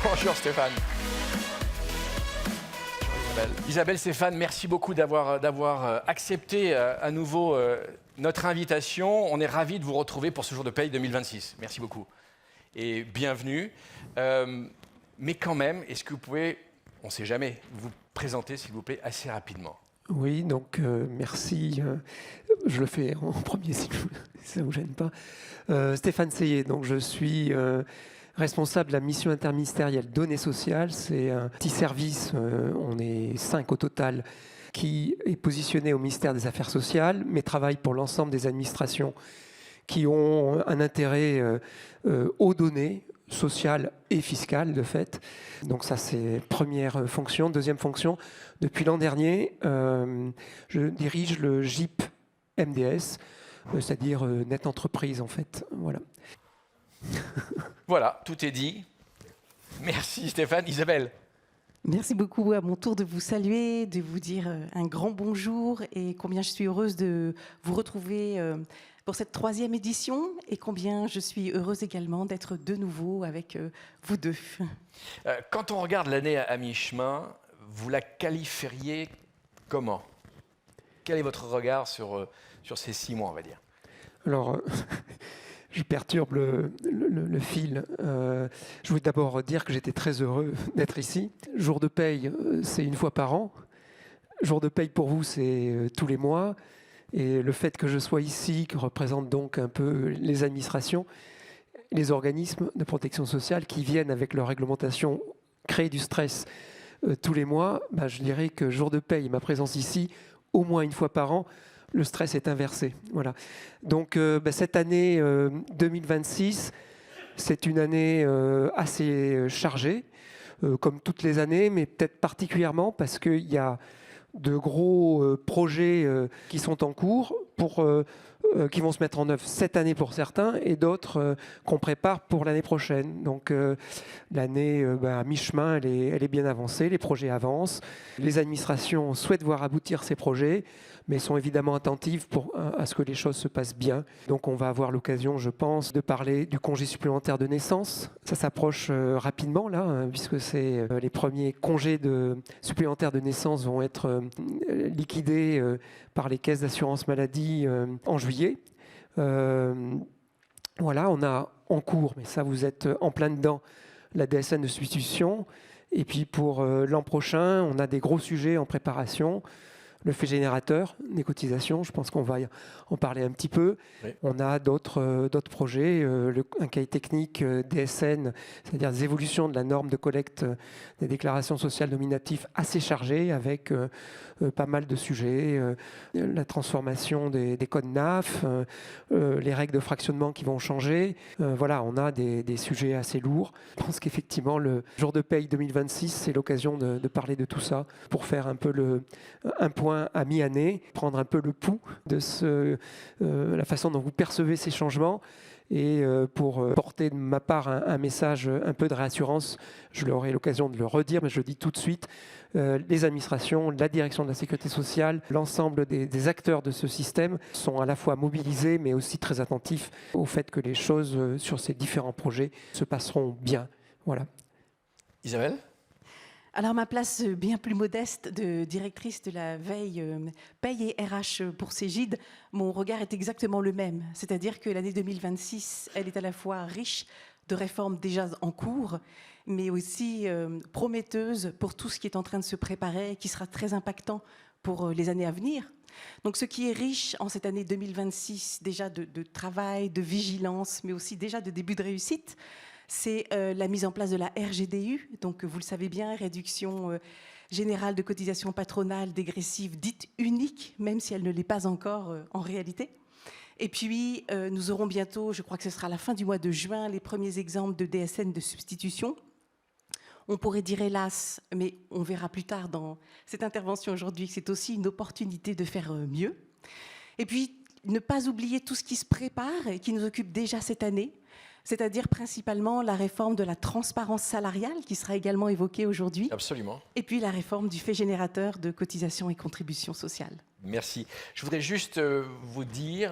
Bonjour Stéphane. Isabelle, Stéphane, merci beaucoup d'avoir accepté à nouveau notre invitation. On est ravis de vous retrouver pour ce jour de paye 2026. Merci beaucoup. Et bienvenue. Mais quand même, est-ce que vous pouvez, on ne sait jamais, vous présenter, s'il vous plaît, assez rapidement? Oui, donc merci. Je le fais en premier si ça ne vous gêne pas. Stéphane Seillet, donc je suis responsable de la mission interministérielle Données sociales. C'est un petit service, on est 5 au total, qui est positionné au ministère des Affaires sociales, mais travaille pour l'ensemble des administrations qui ont un intérêt aux données sociales et fiscales, de fait. Donc ça, c'est première fonction. Deuxième fonction, depuis l'an dernier, je dirige le GIP MDS, c'est-à-dire Net Entreprise, en fait. Voilà. Voilà, tout est dit. Merci Stéphane. Isabelle. Merci beaucoup, à mon tour de vous saluer, de vous dire un grand bonjour et combien je suis heureuse de vous retrouver pour cette 3e édition et combien je suis heureuse également d'être de nouveau avec vous deux. Quand on regarde l'année à mi-chemin, vous la qualifieriez comment? Quel est votre regard sur ces 6 mois, on va dire? Alors, je perturbe le fil. Je voulais d'abord dire que j'étais très heureux d'être ici. Jour de paye, c'est une fois par an. Jour de paye pour vous, c'est tous les mois. Et le fait que je sois ici, que représente donc un peu les administrations, les organismes de protection sociale qui viennent avec leur réglementation créer du stress tous les mois, je dirais que jour de paye, ma présence ici, au moins une fois par an, le stress est inversé. Voilà. Donc cette année 2026, c'est une année assez chargée, comme toutes les années, mais peut-être particulièrement parce qu'il y a de gros projets qui sont en cours, qui vont se mettre en œuvre cette année pour certains, et d'autres qu'on prépare pour l'année prochaine. Donc l'année à mi-chemin, elle est bien avancée, les projets avancent, les administrations souhaitent voir aboutir ces projets, mais sont évidemment attentives à ce que les choses se passent bien. Donc on va avoir l'occasion, je pense, de parler du congé supplémentaire de naissance. Ça s'approche rapidement, là, puisque c'est les premiers congés supplémentaires de naissance vont être liquidés par les caisses d'assurance maladie en juillet. Voilà, on a en cours, mais ça vous êtes en plein dedans, la DSN de substitution. Et puis pour l'an prochain, on a des gros sujets en préparation. Le fait générateur des cotisations, je pense qu'on va en parler un petit peu. Oui. On a d'autres projets, un cahier technique DSN, c'est-à-dire des évolutions de la norme de collecte des déclarations sociales nominatives assez chargé, avec pas mal de sujets, la transformation des codes NAF, les règles de fractionnement qui vont changer. Voilà, on a des sujets assez lourds. Je pense qu'effectivement, le jour de paye 2026, c'est l'occasion de parler de tout ça pour faire un peu un point à mi-année, prendre un peu le pouls de la façon dont vous percevez ces changements et pour porter de ma part un message un peu de réassurance. Je l'aurai l'occasion de le redire, mais je le dis tout de suite. Les administrations, la direction de la sécurité sociale, l'ensemble des acteurs de ce système sont à la fois mobilisés, mais aussi très attentifs au fait que les choses sur ces différents projets se passeront bien. Voilà. Isabelle ? Alors, ma place bien plus modeste de directrice de la veille paye et RH pour Cégide, mon regard est exactement le même. C'est-à-dire que l'année 2026, elle est à la fois riche de réformes déjà en cours, mais aussi prometteuse pour tout ce qui est en train de se préparer et qui sera très impactant pour les années à venir. Donc, ce qui est riche en cette année 2026, déjà de travail, de vigilance, mais aussi déjà de début de réussite, c'est la mise en place de la RGDU, donc vous le savez bien, réduction générale de cotisations patronales dégressives dite unique, même si elle ne l'est pas encore en réalité. Et puis, nous aurons bientôt, je crois que ce sera à la fin du mois de juin, les premiers exemples de DSN de substitution. On pourrait dire hélas, mais on verra plus tard dans cette intervention aujourd'hui que c'est aussi une opportunité de faire mieux. Et puis, ne pas oublier tout ce qui se prépare et qui nous occupe déjà cette année, c'est-à-dire principalement la réforme de la transparence salariale qui sera également évoquée aujourd'hui. Absolument. Et puis la réforme du fait générateur de cotisations et contributions sociales. Merci. Je voudrais juste vous dire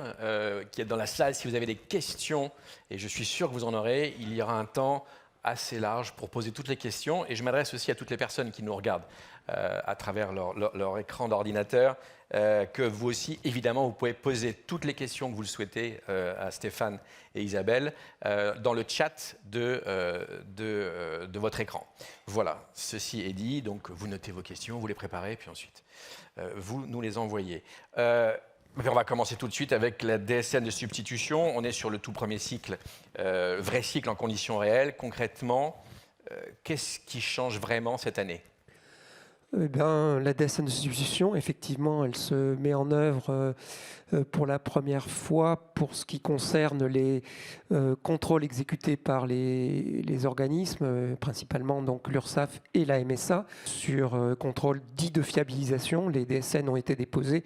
qu'il y a dans la salle, si vous avez des questions, et je suis sûr que vous en aurez, il y aura un temps assez large pour poser toutes les questions. Et je m'adresse aussi à toutes les personnes qui nous regardent à travers leur écran d'ordinateur, que vous aussi, évidemment, vous pouvez poser toutes les questions que vous le souhaitez à Stéphane et Isabelle dans le chat de votre écran. Voilà, ceci est dit. Donc, vous notez vos questions, vous les préparez, puis ensuite, vous nous les envoyez. On va commencer tout de suite avec la DSN de substitution. On est sur le tout premier cycle, vrai cycle en conditions réelles. Concrètement, qu'est-ce qui change vraiment cette année ? Eh bien, la DSN de substitution, effectivement, elle se met en œuvre pour la première fois pour ce qui concerne les contrôles exécutés par les organismes, principalement donc l'URSSAF et la MSA, sur contrôle dit de fiabilisation. Les DSN ont été déposées.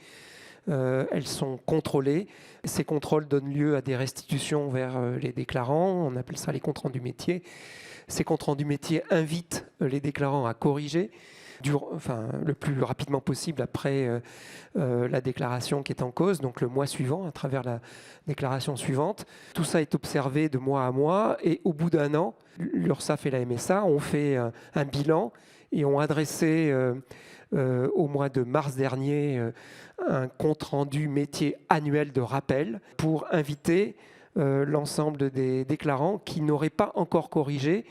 Elles sont contrôlées. Ces contrôles donnent lieu à des restitutions vers les déclarants. On appelle ça les comptes rendus métiers. Ces comptes rendus métiers invitent les déclarants à corriger le plus rapidement possible après la déclaration qui est en cause, donc le mois suivant, à travers la déclaration suivante. Tout ça est observé de mois à mois et au bout d'un an, l'URSSAF et la MSA ont fait un bilan et ont adressé au mois de mars dernier un compte-rendu métier annuel de rappel pour inviter l'ensemble des déclarants qui n'auraient pas encore corrigé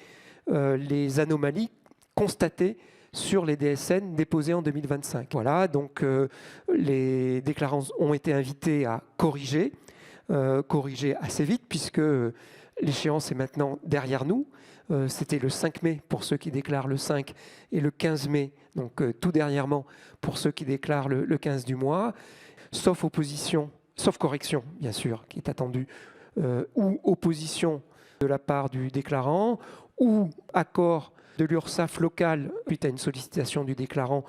les anomalies constatées sur les DSN déposés en 2025. Voilà, donc les déclarants ont été invités à corriger assez vite puisque l'échéance est maintenant derrière nous. C'était le 5 mai pour ceux qui déclarent le 5 et le 15 mai, donc tout dernièrement pour ceux qui déclarent le 15 du mois, sauf correction bien sûr qui est attendue, ou opposition de la part du déclarant, ou accord de l'URSSAF local suite à une sollicitation du déclarant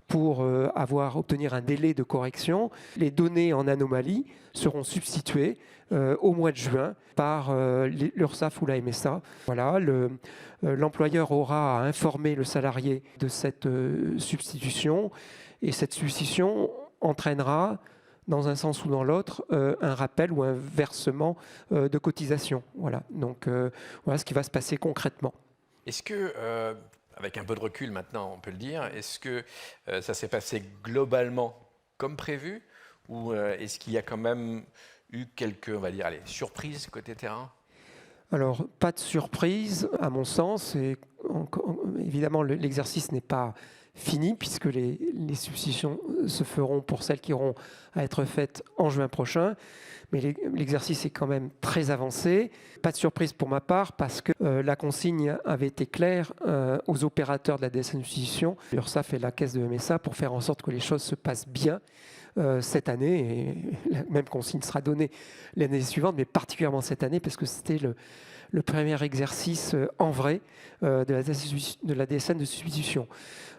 pour obtenir un délai de correction. Les données en anomalie seront substituées au mois de juin par l'URSSAF ou la MSA. Voilà, l'employeur aura à informer le salarié de cette substitution et cette substitution entraînera dans un sens ou dans l'autre, un rappel ou un versement de cotisation. Voilà, donc voilà ce qui va se passer concrètement. Est-ce que, avec un peu de recul maintenant, on peut le dire, est-ce que ça s'est passé globalement comme prévu ou est-ce qu'il y a quand même eu quelques, on va dire, surprises côté terrain ? Alors, pas de surprise, à mon sens. Et évidemment, l'exercice n'est pas fini puisque les substitutions se feront pour celles qui auront à être faites en juin prochain. Mais l'exercice est quand même très avancé. Pas de surprise pour ma part parce que la consigne avait été claire aux opérateurs de la DSN substitution, l'URSSAF et la caisse de MSA, pour faire en sorte que les choses se passent bien cette année. Et la même consigne sera donnée l'année suivante, mais particulièrement cette année parce que c'était le premier exercice en vrai de la DSN de substitution.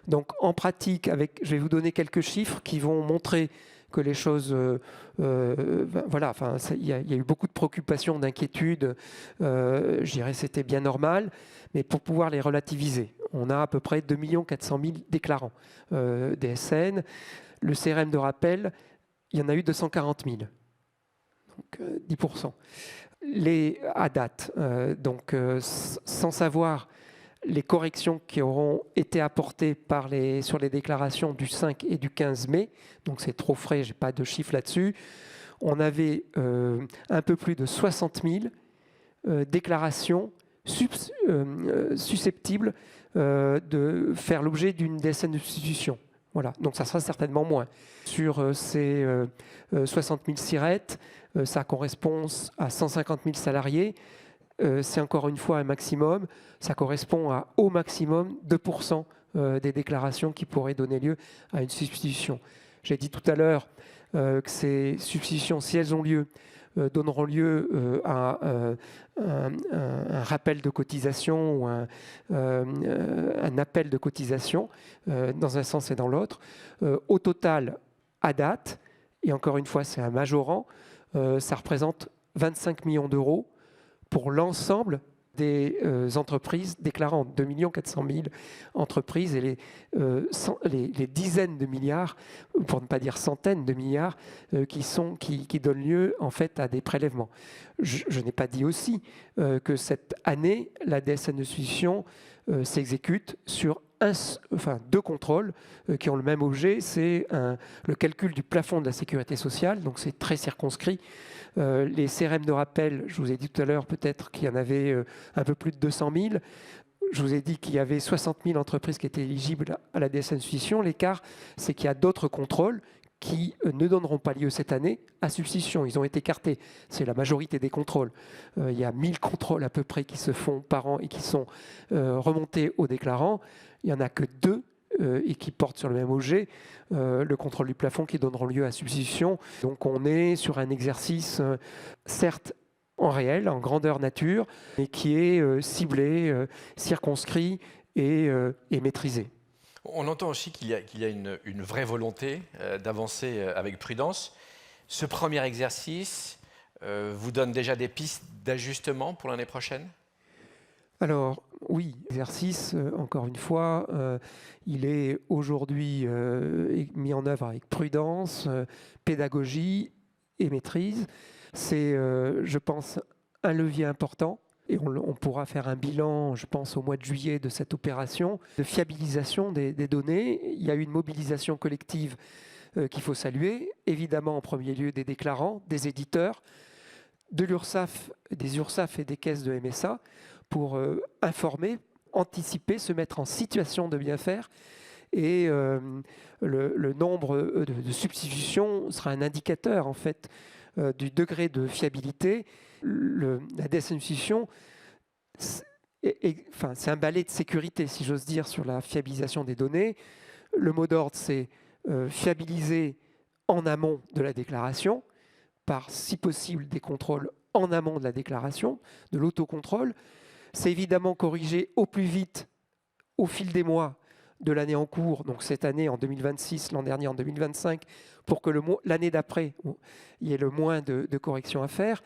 Donc en pratique, je vais vous donner quelques chiffres qui vont montrer que les choses, voilà, enfin, il y a eu beaucoup de préoccupations, d'inquiétudes. Je dirais c'était bien normal, mais pour pouvoir les relativiser, on a à peu près 2 400 000 déclarants DSN. Le CRM de rappel, il y en a eu 240 000, donc 10%. À date, sans savoir les corrections qui auront été apportées sur les déclarations du 5 et du 15 mai, donc c'est trop frais, je n'ai pas de chiffre là-dessus, on avait un peu plus de 60 000 déclarations susceptibles de faire l'objet d'une DSN de substitution. Voilà, donc ça sera certainement moins. Sur ces 60 000 SIRET, ça correspond à 150 000 salariés. C'est encore une fois un maximum. Ça correspond à au maximum 2% des déclarations qui pourraient donner lieu à une substitution. J'ai dit tout à l'heure que ces substitutions, si elles ont lieu, donneront lieu à un rappel de cotisation ou un appel de cotisation dans un sens et dans l'autre. Au total, à date, et encore une fois c'est un majorant, ça représente 25 millions d'euros pour l'ensemble des entreprises déclarantes, 2 400 000 entreprises et les dizaines de milliards, pour ne pas dire centaines de milliards, qui donnent lieu en fait à des prélèvements. Je n'ai pas dit aussi que cette année, la DSN de substitution s'exécute sur deux contrôles qui ont le même objet, c'est le calcul du plafond de la sécurité sociale, donc c'est très circonscrit. Les CRM de rappel, je vous ai dit tout à l'heure peut-être qu'il y en avait un peu plus de 200 000. Je vous ai dit qu'il y avait 60 000 entreprises qui étaient éligibles à la DSN substitution. L'écart, c'est qu'il y a d'autres contrôles qui ne donneront pas lieu cette année à substitution. Ils ont été écartés. C'est la majorité des contrôles. Il y a 1000 contrôles à peu près qui se font par an et qui sont remontés aux déclarants. Il n'y en a que 2 et qui portent sur le même objet, le contrôle du plafond qui donneront lieu à substitution. Donc on est sur un exercice, certes en réel, en grandeur nature, mais qui est ciblé, circonscrit et maîtrisé. On entend aussi qu'il y a une vraie volonté d'avancer avec prudence. Ce premier exercice vous donne déjà des pistes d'ajustement pour l'année prochaine ? Alors oui, l'exercice, encore une fois, il est aujourd'hui mis en œuvre avec prudence, pédagogie et maîtrise. C'est, je pense, un levier important. Et on pourra faire un bilan, je pense, au mois de juillet de cette opération de fiabilisation des données. Il y a eu une mobilisation collective qu'il faut saluer, évidemment en premier lieu des déclarants, des éditeurs, de l'URSSAF, des URSSAF et des caisses de MSA pour informer, anticiper, se mettre en situation de bien faire. Et le nombre de substitutions sera un indicateur en fait du degré de fiabilité. La DSN substitution, c'est un balai de sécurité, si j'ose dire, sur la fiabilisation des données. Le mot d'ordre, c'est fiabiliser en amont de la déclaration, par, si possible, des contrôles en amont de la déclaration, de l'autocontrôle. C'est évidemment corriger au plus vite, au fil des mois de l'année en cours, donc cette année en 2026, l'an dernier en 2025, pour que l'année d'après, il y ait le moins de corrections à faire.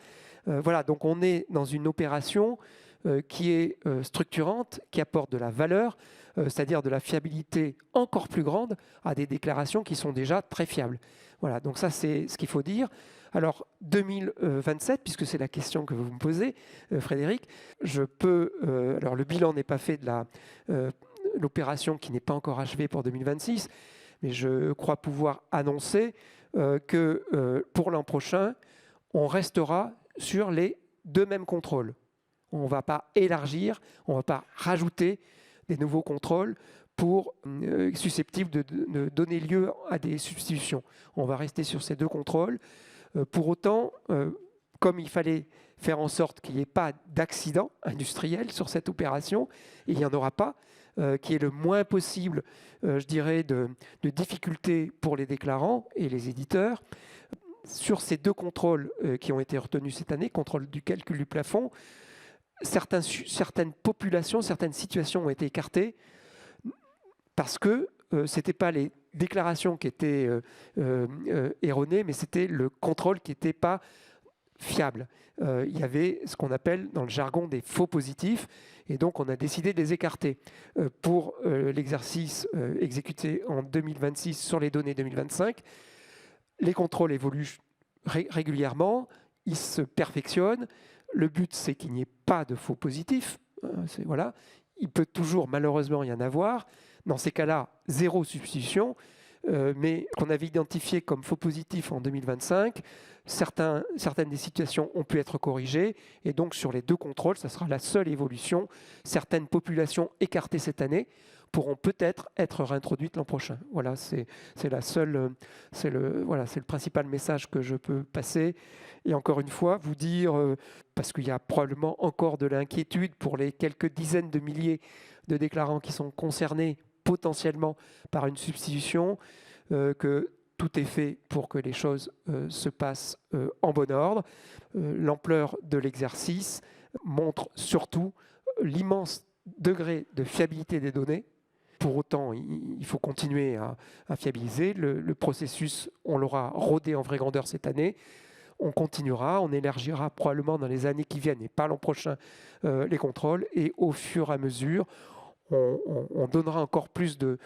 Voilà, donc on est dans une opération qui est structurante, qui apporte de la valeur, c'est-à-dire de la fiabilité encore plus grande à des déclarations qui sont déjà très fiables. Voilà, donc ça c'est ce qu'il faut dire. Alors 2027, puisque c'est la question que vous me posez, Frédéric, alors le bilan n'est pas fait de l'opération qui n'est pas encore achevée pour 2026, mais je crois pouvoir annoncer que pour l'an prochain, on restera sur les 2 mêmes contrôles. On ne va pas élargir, on ne va pas rajouter des nouveaux contrôles susceptibles de donner lieu à des substitutions. On va rester sur ces 2 contrôles. Pour autant, comme il fallait faire en sorte qu'il n'y ait pas d'accident industriel sur cette opération, et il n'y en aura pas, qu'il y ait le moins possible, je dirais, de difficultés pour les déclarants et les éditeurs. Sur ces 2 contrôles qui ont été retenus cette année, contrôle du calcul du plafond, certaines populations, certaines situations ont été écartées parce que ce n'étaient pas les déclarations qui étaient erronées, mais c'était le contrôle qui n'était pas fiable. Il y avait ce qu'on appelle dans le jargon des faux positifs, et donc on a décidé de les écarter. Pour l'exercice exécuté en 2026 sur les données 2025, les contrôles évoluent régulièrement, ils se perfectionnent. Le but, c'est qu'il n'y ait pas de faux positifs. Voilà. Il peut toujours, malheureusement, y en avoir. Dans ces cas-là, 0 substitution. Mais qu'on avait identifié comme faux positifs en 2025, certaines des situations ont pu être corrigées. Et donc, sur les 2 contrôles, ça sera la seule évolution. Certaines populations écartées cette année pourront peut-être être réintroduites l'an prochain. Voilà, c'est le principal message que je peux passer. Et encore une fois, vous dire, parce qu'il y a probablement encore de l'inquiétude pour les quelques dizaines de milliers de déclarants qui sont concernés potentiellement par une substitution, que tout est fait pour que les choses se passent en bon ordre. L'ampleur de l'exercice montre surtout l'immense degré de fiabilité des données. Pour autant, il faut continuer à fiabiliser. Le processus, on l'aura rodé en vraie grandeur cette année. On continuera, on élargira probablement dans les années qui viennent et pas l'an prochain les contrôles, et au fur et à mesure, on donnera encore plus de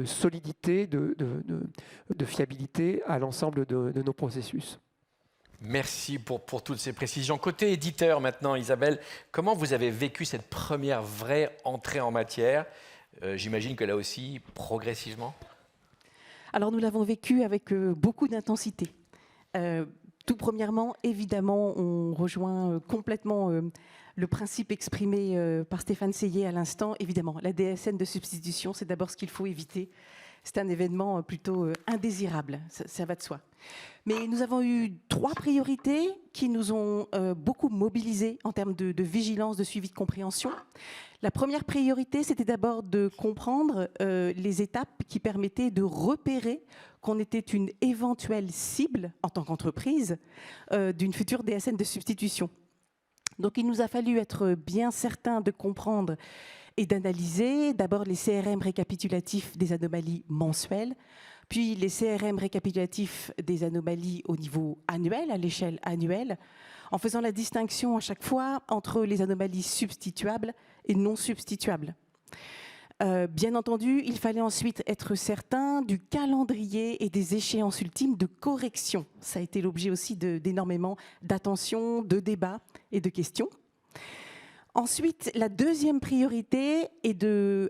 solidité, de fiabilité à l'ensemble de nos processus. Merci pour toutes ces précisions. Côté éditeur maintenant, Isabelle, comment vous avez vécu cette première vraie entrée en matière? J'imagine que là aussi, progressivement. Alors nous l'avons vécu avec beaucoup d'intensité. Tout premièrement, évidemment, on rejoint complètement le principe exprimé par Stéphane Seillet à l'instant. Évidemment, la DSN de substitution, c'est d'abord ce qu'il faut éviter. C'est un événement plutôt indésirable, ça va de soi. Mais nous avons eu 3 priorités qui nous ont beaucoup mobilisés en termes de vigilance, de suivi de compréhension. La première priorité, c'était d'abord de comprendre les étapes qui permettaient de repérer qu'on était une éventuelle cible en tant qu'entreprise d'une future DSN de substitution. Donc il nous a fallu être bien certain de comprendre et d'analyser d'abord les CRM récapitulatifs des anomalies mensuelles, puis les CRM récapitulatifs des anomalies au niveau annuel, à l'échelle annuelle, en faisant la distinction à chaque fois entre les anomalies substituables et non substituables. Bien entendu, il fallait ensuite être certain du calendrier et des échéances ultimes de correction. Ça a été l'objet aussi d'énormément d'attention, de débats et de questions. Ensuite, la deuxième priorité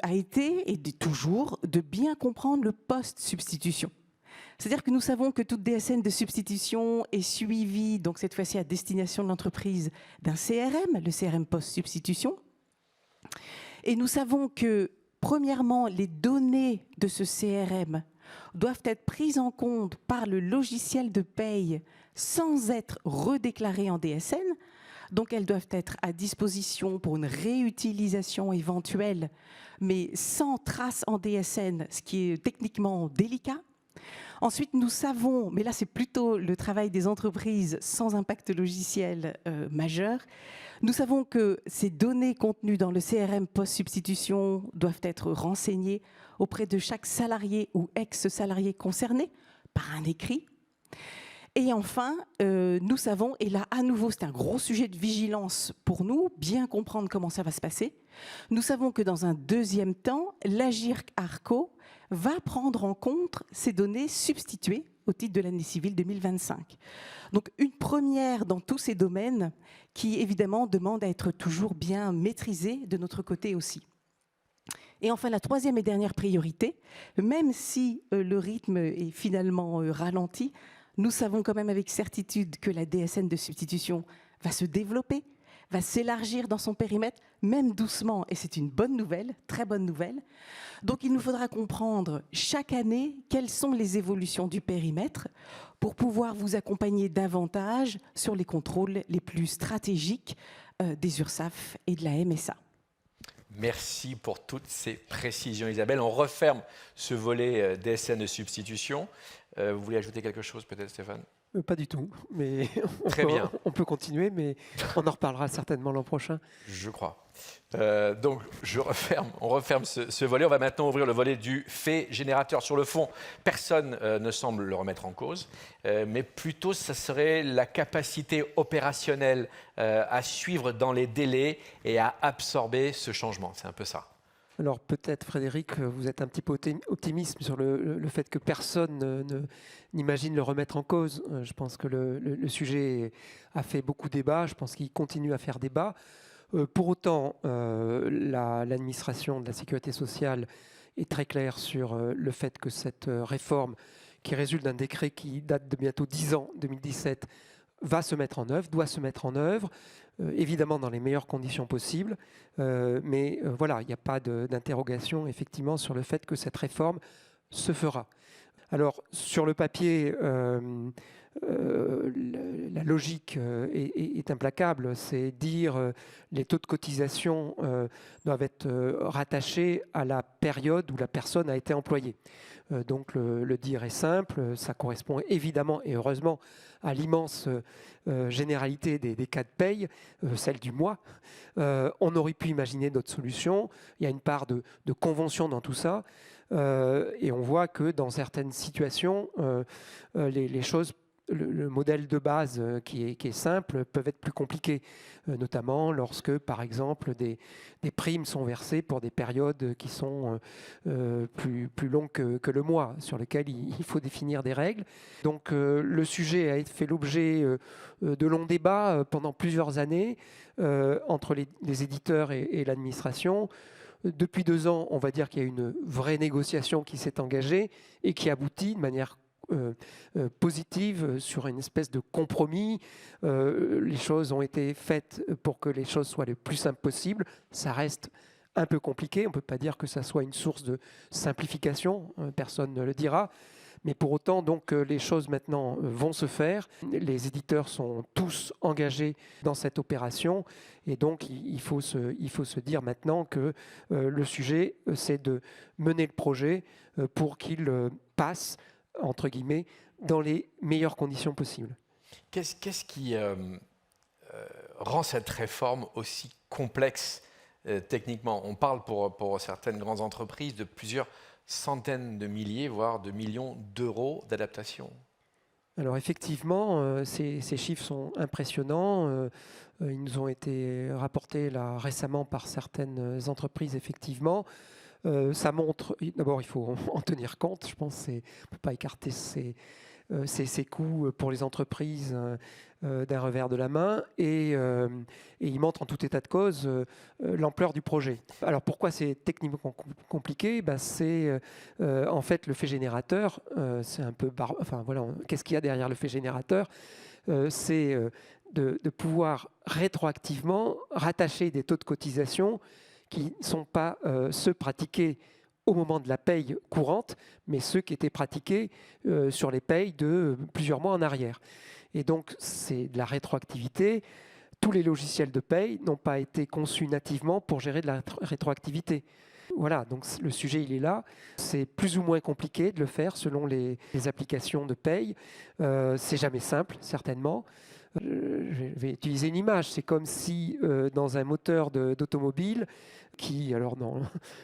a été, et toujours, de bien comprendre le post-substitution. C'est-à-dire que nous savons que toute DSN de substitution est suivie, donc cette fois-ci à destination de l'entreprise, d'un CRM, le CRM post-substitution. Et nous savons que, premièrement, les données de ce CRM doivent être prises en compte par le logiciel de paye sans être redéclarées en DSN. Donc elles doivent être à disposition pour une réutilisation éventuelle, mais sans trace en DSN, ce qui est techniquement délicat. Ensuite, nous savons, mais là c'est plutôt le travail des entreprises sans impact logiciel majeur, nous savons que ces données contenues dans le CRM post-substitution doivent être renseignées auprès de chaque salarié ou ex-salarié concerné par un écrit. Et enfin, nous savons, et là à nouveau c'est un gros sujet de vigilance pour nous, bien comprendre comment ça va se passer, nous savons que dans un deuxième temps, l'Agirc Arco va prendre en compte ces données substituées au titre de l'année civile 2025. Donc une première dans tous ces domaines qui évidemment demande à être toujours bien maîtrisée de notre côté aussi. Et enfin, la troisième et dernière priorité, même si le rythme est finalement ralenti, nous savons quand même avec certitude que la DSN de substitution va se développer, va s'élargir dans son périmètre, même doucement, et c'est une bonne nouvelle, très bonne nouvelle. Donc il nous faudra comprendre chaque année quelles sont les évolutions du périmètre pour pouvoir vous accompagner davantage sur les contrôles les plus stratégiques des URSSAF et de la MSA. Merci pour toutes ces précisions, Isabelle. On referme ce volet DSN de substitution. Vous voulez ajouter quelque chose peut-être, Stéphane? Pas du tout, mais on peut continuer, mais on en reparlera certainement l'an prochain. Je crois. Donc, on referme ce volet. On va maintenant ouvrir le volet du fait générateur. Sur le fond, personne ne semble le remettre en cause, mais plutôt, ça serait la capacité opérationnelle à suivre dans les délais et à absorber ce changement. C'est un peu ça. Alors peut-être, Frédéric, vous êtes un petit peu optimiste sur le fait que personne n'imagine le remettre en cause. Je pense que le sujet a fait beaucoup débat, je pense qu'il continue à faire débat. Pour autant, l'administration de la sécurité sociale est très claire sur le fait que cette réforme, qui résulte d'un décret qui date de bientôt 10 ans, 2017, va se mettre en œuvre, doit se mettre en œuvre, évidemment dans les meilleures conditions possibles, mais voilà, il n'y a pas d'interrogation effectivement sur le fait que cette réforme se fera. Alors sur le papier, la logique est implacable, c'est dire les taux de cotisation doivent être rattachés à la période où la personne a été employée. Donc le dire est simple, ça correspond évidemment et heureusement à l'immense généralité des cas de paye, celle du mois. On aurait pu imaginer d'autres solutions, il y a une part de convention dans tout ça, et on voit que dans certaines situations, les choses le modèle de base qui est simple peuvent être plus compliqués, notamment lorsque, par exemple, des primes sont versées pour des périodes qui sont plus longues que le mois, sur lesquelles il faut définir des règles. Donc le sujet a fait l'objet de longs débats pendant plusieurs années entre les éditeurs et l'administration. Depuis 2 ans, on va dire qu'il y a une vraie négociation qui s'est engagée et qui aboutit de manière positive sur une espèce de compromis. Les choses ont été faites pour que les choses soient le plus simples possible. Ça reste un peu compliqué. On ne peut pas dire que ça soit une source de simplification. Personne ne le dira. Mais pour autant, donc, les choses maintenant vont se faire. Les éditeurs sont tous engagés dans cette opération. Et donc, il faut se dire maintenant que le sujet, c'est de mener le projet pour qu'il passe, entre guillemets, dans les meilleures conditions possibles. Qu'est-ce qui rend cette réforme aussi complexe techniquement? On parle pour certaines grandes entreprises de plusieurs centaines de milliers, voire de millions d'euros d'adaptation. Alors effectivement, ces chiffres sont impressionnants. Ils nous ont été rapportés là, récemment par certaines entreprises, effectivement. Ça montre, d'abord il faut en tenir compte, je pense, on ne peut pas écarter ces coûts pour les entreprises d'un revers de la main, et il montre en tout état de cause l'ampleur du projet. Alors pourquoi c'est techniquement compliqué? C'est en fait le fait générateur, c'est un peu enfin voilà, qu'est-ce qu'il y a derrière le fait générateur? C'est de pouvoir rétroactivement rattacher des taux de cotisation qui ne sont pas ceux pratiqués au moment de la paye courante, mais ceux qui étaient pratiqués sur les payes de plusieurs mois en arrière. Et donc, c'est de la rétroactivité. Tous les logiciels de paye n'ont pas été conçus nativement pour gérer de la rétroactivité. Voilà, donc le sujet, il est là. C'est plus ou moins compliqué de le faire selon les applications de paye. C'est jamais simple, certainement. Je vais utiliser une image. C'est comme si dans un moteur d'automobile, qui, alors dans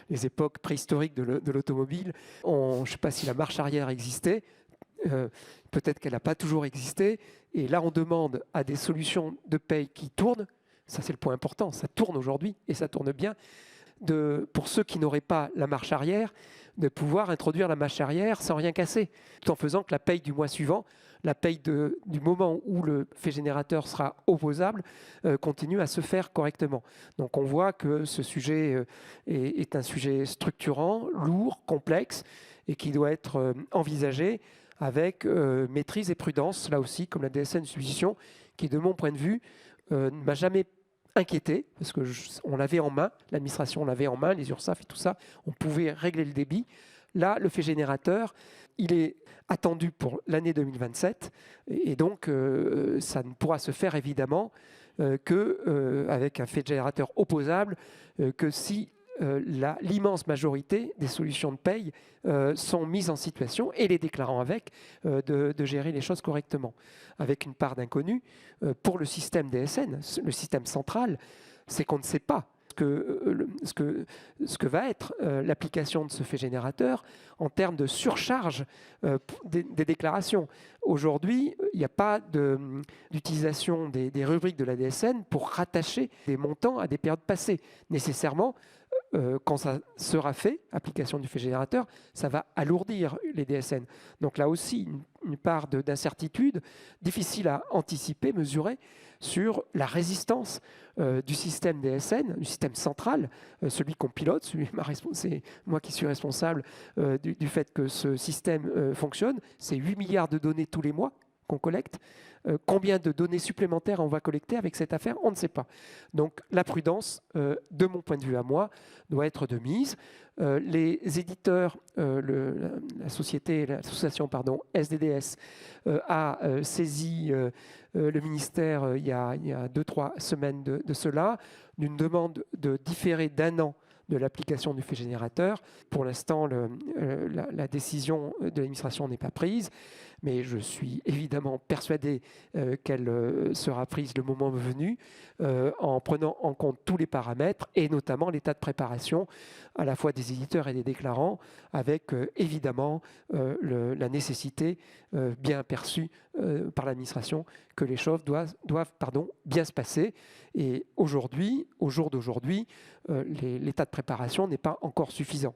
les époques préhistoriques de l'automobile, je ne sais pas si la marche arrière existait, peut-être qu'elle n'a pas toujours existé, et là on demande à des solutions de paye qui tournent, ça c'est le point important, ça tourne aujourd'hui, et ça tourne bien, pour ceux qui n'auraient pas la marche arrière, de pouvoir introduire la marche arrière sans rien casser, tout en faisant que la paye du mois suivant, la paye du moment où le fait générateur sera opposable, continue à se faire correctement. Donc on voit que ce sujet est un sujet structurant, lourd, complexe, et qui doit être envisagé avec maîtrise et prudence, là aussi, comme la DSN substitution, qui, de mon point de vue, ne m'a jamais inquiété, parce qu'on l'avait en main, l'administration l'avait en main, les URSSAF et tout ça, on pouvait régler le débit. Là, le fait générateur, il est attendu pour l'année 2027, et donc ça ne pourra se faire évidemment qu'avec un fait générateur opposable, que si l'immense majorité des solutions de paye sont mises en situation, et les déclarants avec, de gérer les choses correctement. Avec une part d'inconnu, pour le système DSN, le système central, c'est qu'on ne sait pas ce que va être l'application de ce fait générateur en termes de surcharge des déclarations. Aujourd'hui, il n'y a pas d'utilisation des rubriques de la DSN pour rattacher des montants à des périodes passées. Nécessairement, quand ça sera fait, application du fait générateur, ça va alourdir les DSN. Donc là aussi, une part d'incertitude difficile à anticiper, mesurer sur la résistance du système DSN, du système central, celui qu'on pilote, c'est moi qui suis responsable du fait que ce système fonctionne. C'est 8 milliards de données tous les mois qu'on collecte. Combien de données supplémentaires on va collecter avec cette affaire, on ne sait pas. Donc la prudence, de mon point de vue à moi, doit être de mise. Les éditeurs, l'association SDDS a saisi le ministère il y a 2-3 semaines de cela, d'une demande de différer d'1 an de l'application du fait générateur. Pour l'instant, la décision de l'administration n'est pas prise, mais je suis évidemment persuadé qu'elle sera prise le moment venu, en prenant en compte tous les paramètres, et notamment l'état de préparation à la fois des éditeurs et des déclarants, avec évidemment la nécessité bien perçue par l'administration que les choses doivent bien se passer. Et aujourd'hui, au jour d'aujourd'hui, l'état de préparation n'est pas encore suffisant.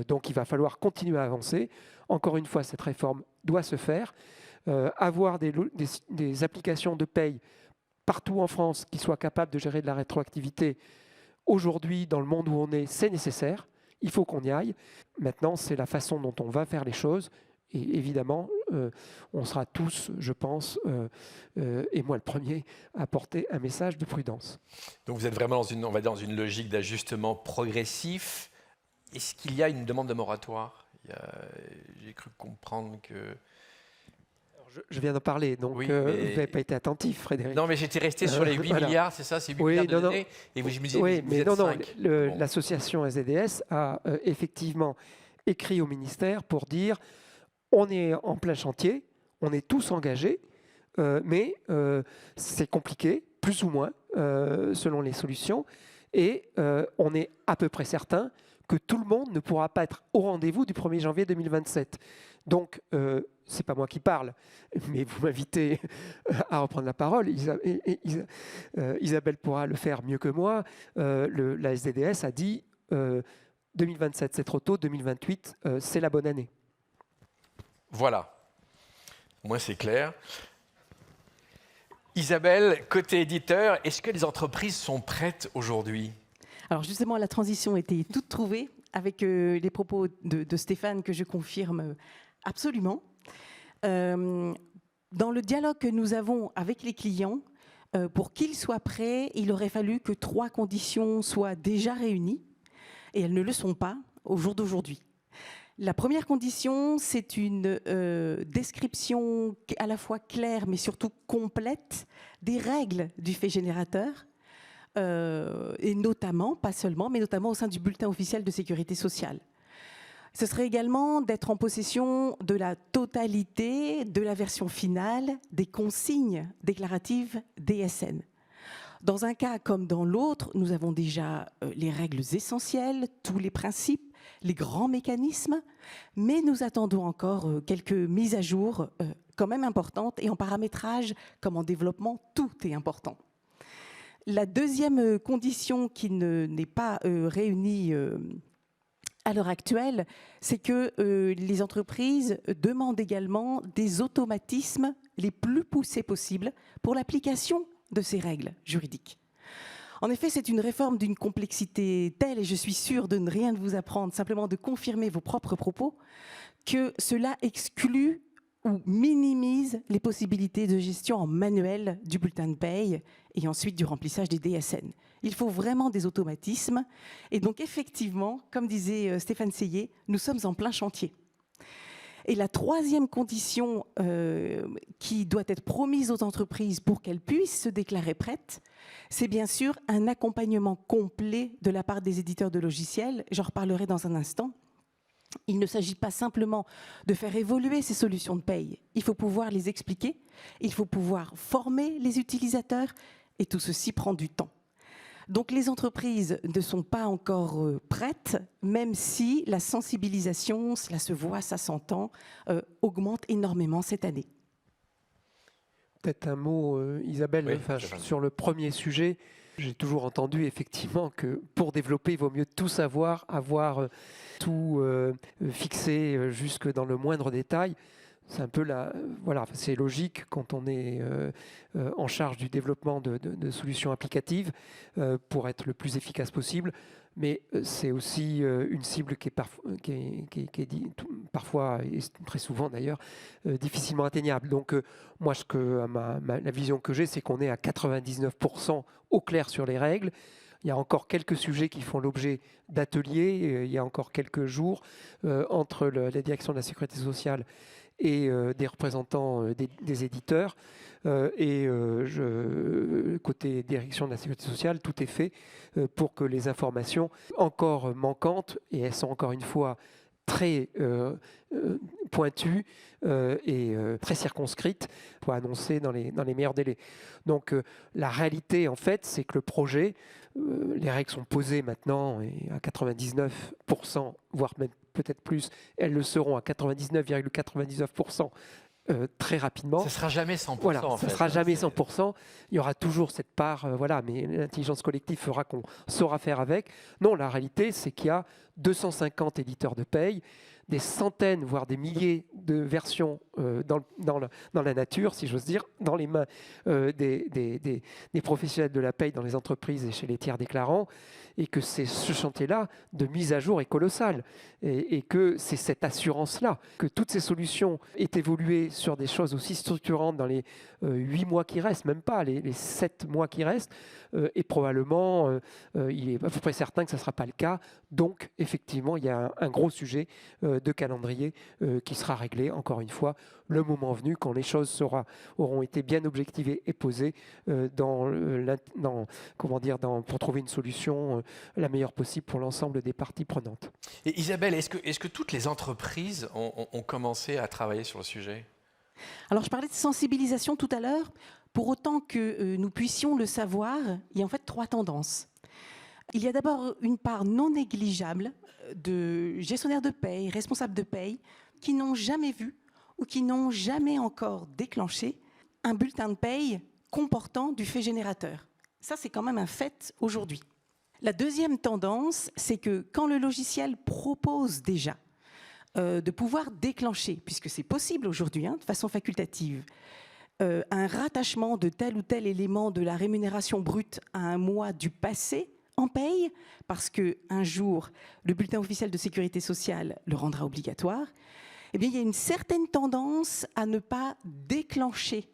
Donc il va falloir continuer à avancer. Encore une fois, cette réforme doit se faire. Avoir des applications de paye partout en France qui soient capables de gérer de la rétroactivité, aujourd'hui, dans le monde où on est, c'est nécessaire. Il faut qu'on y aille. Maintenant, c'est la façon dont on va faire les choses. Et évidemment, on sera tous, je pense, et moi le premier, à porter un message de prudence. Donc vous êtes vraiment dans une logique d'ajustement progressif. Est-ce qu'il y a une demande de moratoire ? J'ai cru comprendre que... Je viens d'en parler, donc oui, vous n'avez pas été attentif, Frédéric. Non, mais j'étais resté sur les 8 voilà. milliards, c'est ça, c'est 8 milliards de données. Et vous, je me disais, oui, vous mais êtes non, 5. Bon. L'association SDDS a effectivement écrit au ministère pour dire on est en plein chantier, on est tous engagés, mais c'est compliqué, plus ou moins, selon les solutions, et on est à peu près certain que tout le monde ne pourra pas être au rendez-vous du 1er janvier 2027. Donc, c'est pas moi qui parle, mais vous m'invitez à reprendre la parole. Isabelle pourra le faire mieux que moi. La SDDS a dit 2027 c'est trop tôt, 2028 c'est la bonne année. Voilà, au moins c'est clair. Isabelle, côté éditeur, est-ce que les entreprises sont prêtes aujourd'hui ? Alors justement, la transition était toute trouvée avec les propos de Stéphane que je confirme absolument. Dans le dialogue que nous avons avec les clients, pour qu'ils soient prêts, il aurait fallu que 3 conditions soient déjà réunies, et elles ne le sont pas au jour d'aujourd'hui. La première condition, c'est une description à la fois claire, mais surtout complète, des règles du fait générateur, et notamment, pas seulement, mais notamment au sein du bulletin officiel de sécurité sociale. Ce serait également d'être en possession de la totalité de la version finale des consignes déclaratives DSN. Dans un cas comme dans l'autre, nous avons déjà les règles essentielles, tous les principes, les grands mécanismes, mais nous attendons encore quelques mises à jour quand même importantes, et en paramétrage comme en développement, tout est important. La deuxième condition qui n'est pas réunie à l'heure actuelle, c'est que les entreprises demandent également des automatismes les plus poussés possibles pour l'application de ces règles juridiques. En effet, c'est une réforme d'une complexité telle, et je suis sûre de ne rien vous apprendre, simplement de confirmer vos propres propos, que cela exclut ou minimise les possibilités de gestion en manuel du bulletin de paye et ensuite du remplissage des DSN. Il faut vraiment des automatismes. Et donc, effectivement, comme disait Stéphane Seillet, nous sommes en plein chantier. Et la troisième condition qui doit être promise aux entreprises pour qu'elles puissent se déclarer prêtes, c'est bien sûr un accompagnement complet de la part des éditeurs de logiciels. J'en reparlerai dans un instant. Il ne s'agit pas simplement de faire évoluer ces solutions de paye. Il faut pouvoir les expliquer, il faut pouvoir former les utilisateurs, et tout ceci prend du temps. Donc les entreprises ne sont pas encore prêtes, même si la sensibilisation, cela se voit, ça s'entend, augmente énormément cette année. Peut-être un mot, Isabelle, oui, sur le premier sujet. J'ai toujours entendu effectivement que pour développer, il vaut mieux tout savoir, avoir tout fixé jusque dans le moindre détail. C'est un peu voilà, c'est logique quand on est en charge du développement de solutions applicatives pour être le plus efficace possible. Mais c'est aussi une cible qui est parfois, et très souvent d'ailleurs, difficilement atteignable. Donc moi, la vision que j'ai, c'est qu'on est à 99% au clair sur les règles. Il y a encore quelques sujets qui font l'objet d'ateliers. Il y a encore quelques jours entre la direction de la sécurité sociale et des représentants des éditeurs. Côté direction de la sécurité sociale, tout est fait pour que les informations encore manquantes, et elles sont encore une fois très pointues et très circonscrites, soient annoncées dans les meilleurs délais. Donc la réalité, en fait, c'est que le projet, les règles sont posées maintenant et à 99%, voire même peut-être plus, elles le seront à 99,99%. Très rapidement. Ça ne sera jamais 100%. Voilà, en ça fait. ne sera jamais 100%. Il y aura toujours cette part, mais l'intelligence collective fera qu'on saura faire avec. Non, la réalité, c'est qu'il y a 250 éditeurs de paye, des centaines, voire des milliers de versions dans la nature, si j'ose dire, dans les mains des professionnels de la paye dans les entreprises et chez les tiers déclarants, et que ce chantier-là de mise à jour est colossal, et que c'est cette assurance-là, que toutes ces solutions aient évolué sur des choses aussi structurantes dans les 8 mois qui restent, même pas les 7 mois qui restent, et probablement, il est à peu près certain que ça ne sera pas le cas. Donc, effectivement, il y a un gros sujet de calendrier qui sera réglé, encore une fois, le moment venu, quand les choses auront été bien objectivées et posées pour trouver une solution la meilleure possible pour l'ensemble des parties prenantes. Et Isabelle, est-ce que toutes les entreprises ont commencé à travailler sur le sujet ? Alors, je parlais de sensibilisation tout à l'heure. Pour autant que nous puissions le savoir, il y a en fait 3 tendances. Il y a d'abord une part non négligeable de gestionnaires de paye, responsables de paye, qui n'ont jamais vu ou qui n'ont jamais encore déclenché un bulletin de paye comportant du fait générateur. Ça, c'est quand même un fait aujourd'hui. La deuxième tendance, c'est que quand le logiciel propose déjà de pouvoir déclencher, puisque c'est possible aujourd'hui, de façon facultative, un rattachement de tel ou tel élément de la rémunération brute à un mois du passé en paye, parce qu'un jour, le bulletin officiel de sécurité sociale le rendra obligatoire, eh bien, il y a une certaine tendance à ne pas déclencher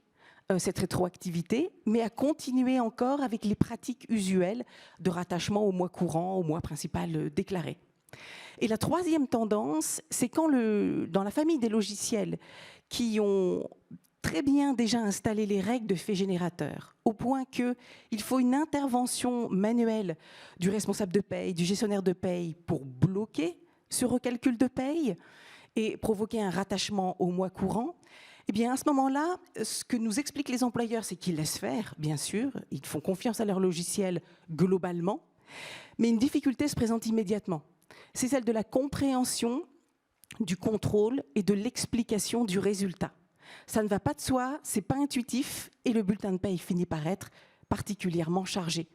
cette rétroactivité, mais à continuer encore avec les pratiques usuelles de rattachement au mois courant, au mois principal déclaré. Et la troisième tendance, c'est quand dans la famille des logiciels qui ont très bien déjà installé les règles de fait générateur, au point qu'il faut une intervention manuelle du responsable de paye, du gestionnaire de paye pour bloquer ce recalcul de paye et provoquer un rattachement au mois courant. Eh bien, à ce moment-là, ce que nous expliquent les employeurs, c'est qu'ils laissent faire, bien sûr, ils font confiance à leur logiciel globalement, mais une difficulté se présente immédiatement. C'est celle de la compréhension, du contrôle et de l'explication du résultat. Ça ne va pas de soi, c'est pas intuitif, et le bulletin de paye finit par être particulièrement chargé.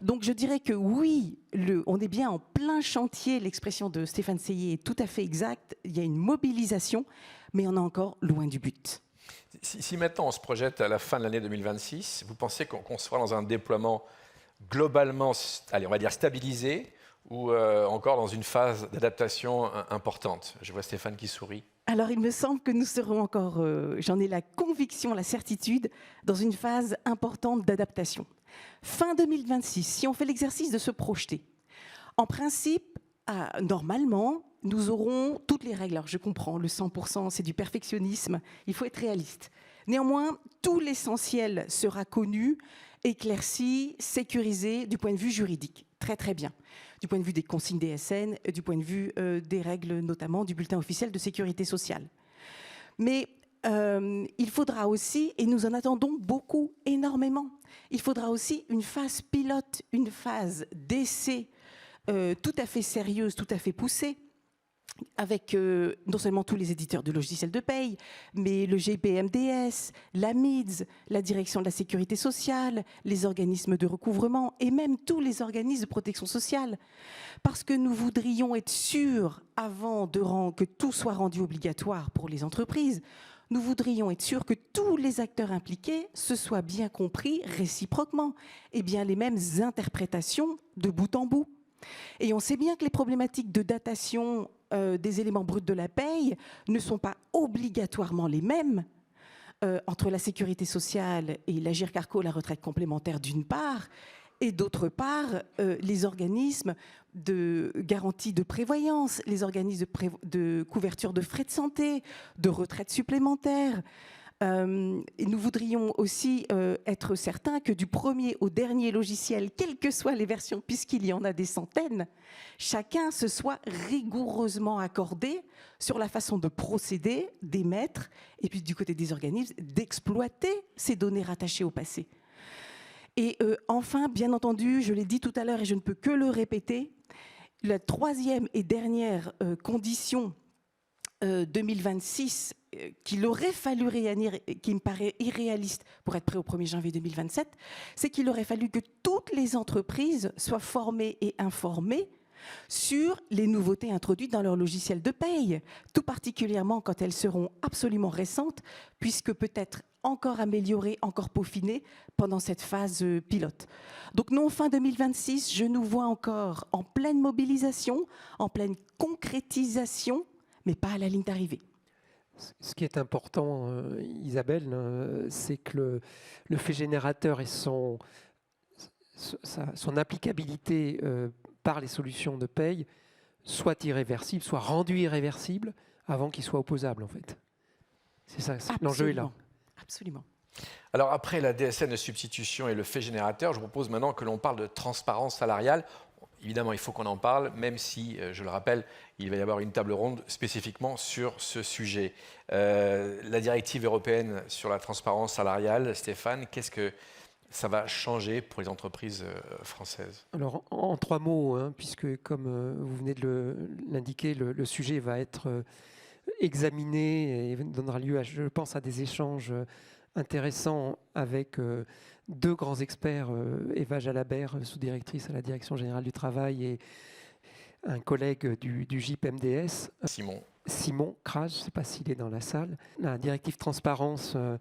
Donc je dirais que oui, on est bien en plein chantier, l'expression de Stéphane Seillet est tout à fait exacte, il y a une mobilisation, mais on est encore loin du but. Si maintenant on se projette à la fin de l'année 2026, vous pensez qu'on sera dans un déploiement globalement, allez, on va dire stabilisé, ou encore dans une phase d'adaptation importante? Je vois Stéphane qui sourit. Alors, il me semble que nous serons encore, j'en ai la conviction, la certitude, dans une phase importante d'adaptation. Fin 2026, si on fait l'exercice de se projeter, en principe, normalement, nous aurons toutes les règles. Alors, je comprends, le 100%, c'est du perfectionnisme, il faut être réaliste. Néanmoins, tout l'essentiel sera connu, éclairci, sécurisé du point de vue juridique. Très, très bien. Du point de vue des consignes DSN, du point de vue des règles, notamment du bulletin officiel de sécurité sociale. Mais il faudra aussi, et nous en attendons beaucoup, énormément, il faudra aussi une phase pilote, une phase d'essai tout à fait sérieuse, tout à fait poussée, avec non seulement tous les éditeurs de logiciels de paye, mais le GPMDS, la MIDS, la direction de la sécurité sociale, les organismes de recouvrement et même tous les organismes de protection sociale. Parce que nous voudrions être sûrs, avant que tout soit rendu obligatoire pour les entreprises, nous voudrions être sûrs que tous les acteurs impliqués se soient bien compris réciproquement et bien les mêmes interprétations de bout en bout. Et on sait bien que les problématiques de datation des éléments bruts de la paye ne sont pas obligatoirement les mêmes entre la sécurité sociale et l'Agirc-Arrco, la retraite complémentaire d'une part, et d'autre part, les organismes de garantie de prévoyance, les organismes de couverture de frais de santé, de retraite supplémentaire. Et nous voudrions aussi être certains que du premier au dernier logiciel, quelles que soient les versions, puisqu'il y en a des centaines, chacun se soit rigoureusement accordé sur la façon de procéder, d'émettre, et puis du côté des organismes, d'exploiter ces données rattachées au passé. Et enfin, bien entendu, je l'ai dit tout à l'heure et je ne peux que le répéter, la troisième et dernière condition 2026 qu'il aurait fallu réunir, qui me paraît irréaliste pour être prêt au 1er janvier 2027, c'est qu'il aurait fallu que toutes les entreprises soient formées et informées sur les nouveautés introduites dans leur logiciel de paye, tout particulièrement quand elles seront absolument récentes, puisque peut-être encore améliorées, encore peaufinées pendant cette phase pilote. Donc non, fin 2026, je nous vois encore en pleine mobilisation, en pleine concrétisation, mais pas à la ligne d'arrivée. Ce qui est important, Isabelle, c'est que le fait générateur et son applicabilité par les solutions de paye soit irréversible, soit rendu irréversible avant qu'il soit opposable, en fait. C'est ça, l'enjeu est là. Absolument. Alors après la DSN de substitution et le fait générateur, je vous propose maintenant que l'on parle de transparence salariale. Évidemment, il faut qu'on en parle, même si, je le rappelle, il va y avoir une table ronde spécifiquement sur ce sujet. La directive européenne sur la transparence salariale, Stéphane, qu'est-ce que ça va changer pour les entreprises françaises? Alors, en 3 mots, puisque comme vous venez de l'indiquer, le sujet va être examiné et donnera lieu, je pense, à des échanges intéressants avec 2 grands experts, Eva Jalabert, sous-directrice à la Direction générale du travail, et un collègue du GIP MDS, Simon Kraj, je ne sais pas s'il est dans la salle. La directive transparence, alors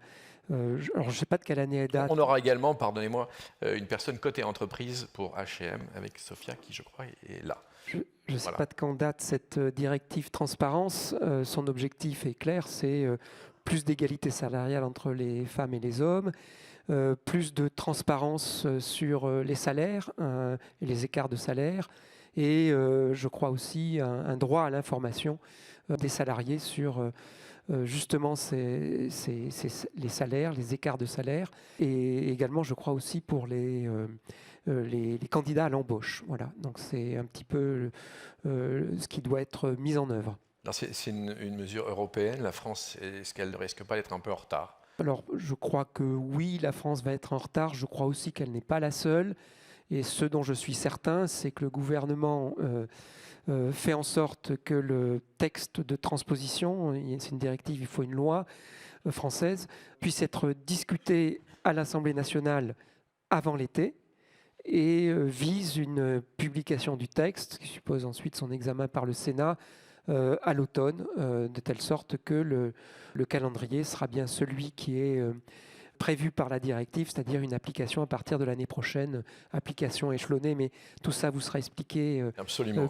je ne sais pas de quelle année elle date. On aura également, pardonnez-moi, une personne côté entreprise pour H&M avec Sophia qui, je crois, est là. Je ne sais pas de quand date cette directive transparence. Son objectif est clair, c'est plus d'égalité salariale entre les femmes et les hommes, plus de transparence sur les salaires et les écarts de salaire, et je crois aussi un droit à l'information des salariés sur justement les salaires, les écarts de salaire, et également je crois aussi pour les candidats à l'embauche. Voilà, donc c'est un petit peu ce qui doit être mis en œuvre. C'est une mesure européenne. La France, est-ce qu'elle ne risque pas d'être un peu en retard? Alors, je crois que oui, la France va être en retard. Je crois aussi qu'elle n'est pas la seule. Et ce dont je suis certain, c'est que le gouvernement fait en sorte que le texte de transposition, c'est une directive, il faut une loi française, puisse être discuté à l'Assemblée nationale avant l'été et vise une publication du texte, qui suppose ensuite son examen par le Sénat, à l'automne, de telle sorte que le calendrier sera bien celui qui est prévu par la directive, c'est-à-dire une application à partir de l'année prochaine, application échelonnée, mais tout ça vous sera expliqué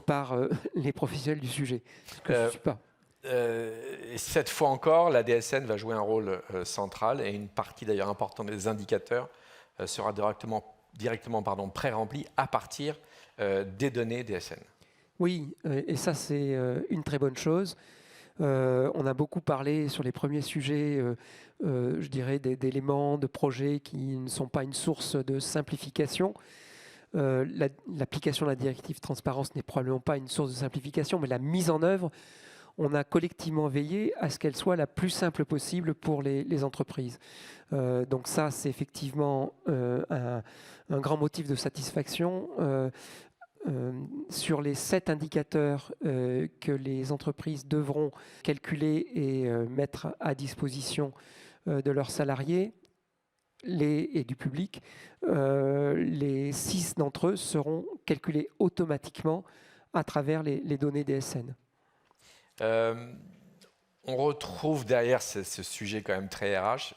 par les professionnels du sujet, ce que je ne suis pas. Et cette fois encore, la DSN va jouer un rôle central, et une partie d'ailleurs importante des indicateurs sera directement pré-remplie à partir des données DSN. Oui, et ça c'est une très bonne chose. On a beaucoup parlé sur les premiers sujets, je dirais, d'éléments, de projets qui ne sont pas une source de simplification. L'application de la directive transparence n'est probablement pas une source de simplification, mais la mise en œuvre, on a collectivement veillé à ce qu'elle soit la plus simple possible pour les entreprises. Donc ça, c'est effectivement un grand motif de satisfaction. Sur les 7 indicateurs que les entreprises devront calculer et mettre à disposition de leurs salariés et du public, les 6 d'entre eux seront calculés automatiquement à travers les données DSN. On retrouve derrière ce sujet quand même très RH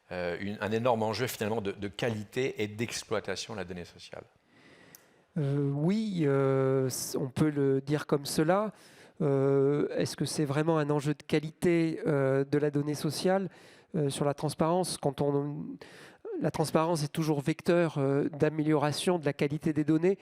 un énorme enjeu finalement de qualité et d'exploitation de la donnée sociale. Oui, on peut le dire comme cela. Est-ce que c'est vraiment un enjeu de qualité de la donnée sociale sur la transparence? La transparence est toujours vecteur d'amélioration de la qualité des données,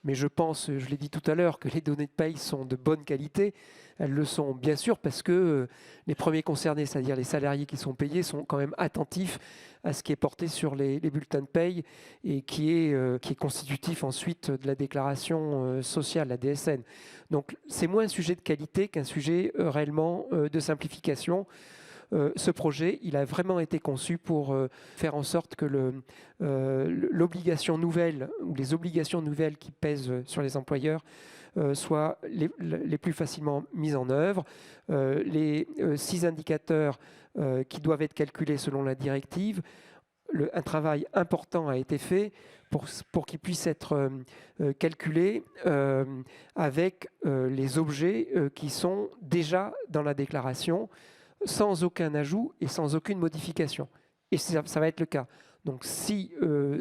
Mais je pense, je l'ai dit tout à l'heure, que les données de paye sont de bonne qualité. Elles le sont bien sûr parce que les premiers concernés, c'est-à-dire les salariés qui sont payés, sont quand même attentifs à ce qui est porté sur les bulletins de paye et qui est constitutif ensuite de la déclaration sociale, la DSN. Donc c'est moins un sujet de qualité qu'un sujet réellement de simplification. Ce projet, il a vraiment été conçu pour faire en sorte que l'obligation nouvelle ou les obligations nouvelles qui pèsent sur les employeurs soient les plus facilement mises en œuvre. Les 6 indicateurs qui doivent être calculés selon la directive, un travail important a été fait pour qu'ils puissent être calculés avec les objets qui sont déjà dans la déclaration, sans aucun ajout et sans aucune modification. Et ça va être le cas. Donc 6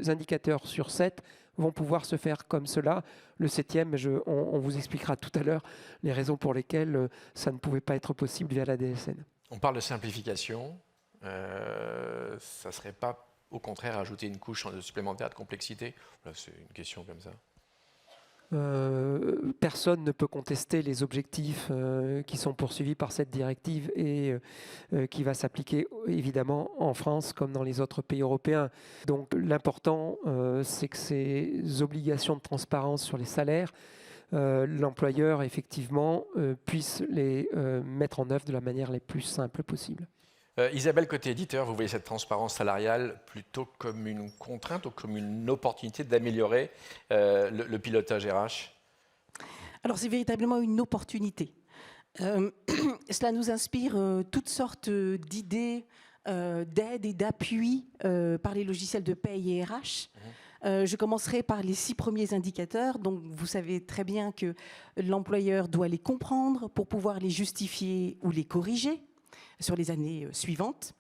indicateurs sur 7 vont pouvoir se faire comme cela. Le 7e, on vous expliquera tout à l'heure les raisons pour lesquelles ça ne pouvait pas être possible via la DSN. On parle de simplification. Ça ne serait pas, au contraire, ajouter une couche supplémentaire de complexité? Là, c'est une question comme ça. Personne ne peut contester les objectifs qui sont poursuivis par cette directive et qui va s'appliquer évidemment en France comme dans les autres pays européens. Donc l'important, c'est que ces obligations de transparence sur les salaires, l'employeur effectivement puisse les mettre en œuvre de la manière la plus simple possible. Isabelle, côté éditeur, vous voyez cette transparence salariale plutôt comme une contrainte ou comme une opportunité d'améliorer le pilotage RH? Alors c'est véritablement une opportunité. Cela nous inspire toutes sortes d'idées, d'aides et d'appuis par les logiciels de paye et RH. Je commencerai par les 6 premiers indicateurs. Donc, vous savez très bien que l'employeur doit les comprendre pour pouvoir les justifier ou les corriger sur les années suivantes.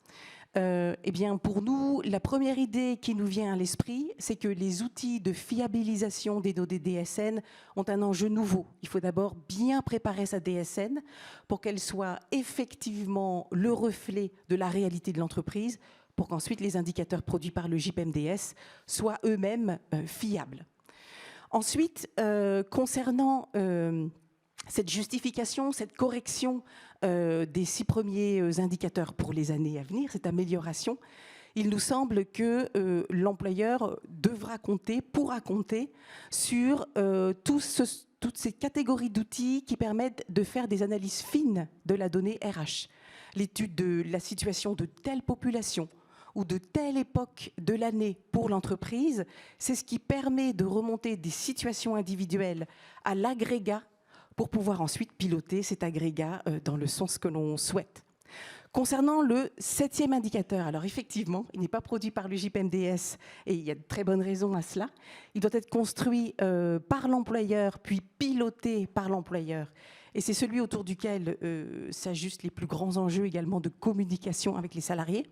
Eh bien, pour nous, la première idée qui nous vient à l'esprit, c'est que les outils de fiabilisation des données DSN ont un enjeu nouveau. Il faut d'abord bien préparer sa DSN pour qu'elle soit effectivement le reflet de la réalité de l'entreprise, pour qu'ensuite les indicateurs produits par le JPMDS soient eux-mêmes fiables. Ensuite, concernant cette justification, cette correction des 6 premiers indicateurs pour les années à venir, cette amélioration, il nous semble que l'employeur pourra compter sur toutes ces catégories d'outils qui permettent de faire des analyses fines de la donnée RH. L'étude de la situation de telle population ou de telle époque de l'année pour l'entreprise, c'est ce qui permet de remonter des situations individuelles à l'agrégat pour pouvoir ensuite piloter cet agrégat dans le sens que l'on souhaite. Concernant le 7e indicateur, alors effectivement, il n'est pas produit par le JPMDS et il y a de très bonnes raisons à cela. Il doit être construit par l'employeur puis piloté par l'employeur. Et c'est celui autour duquel s'ajustent les plus grands enjeux également de communication avec les salariés.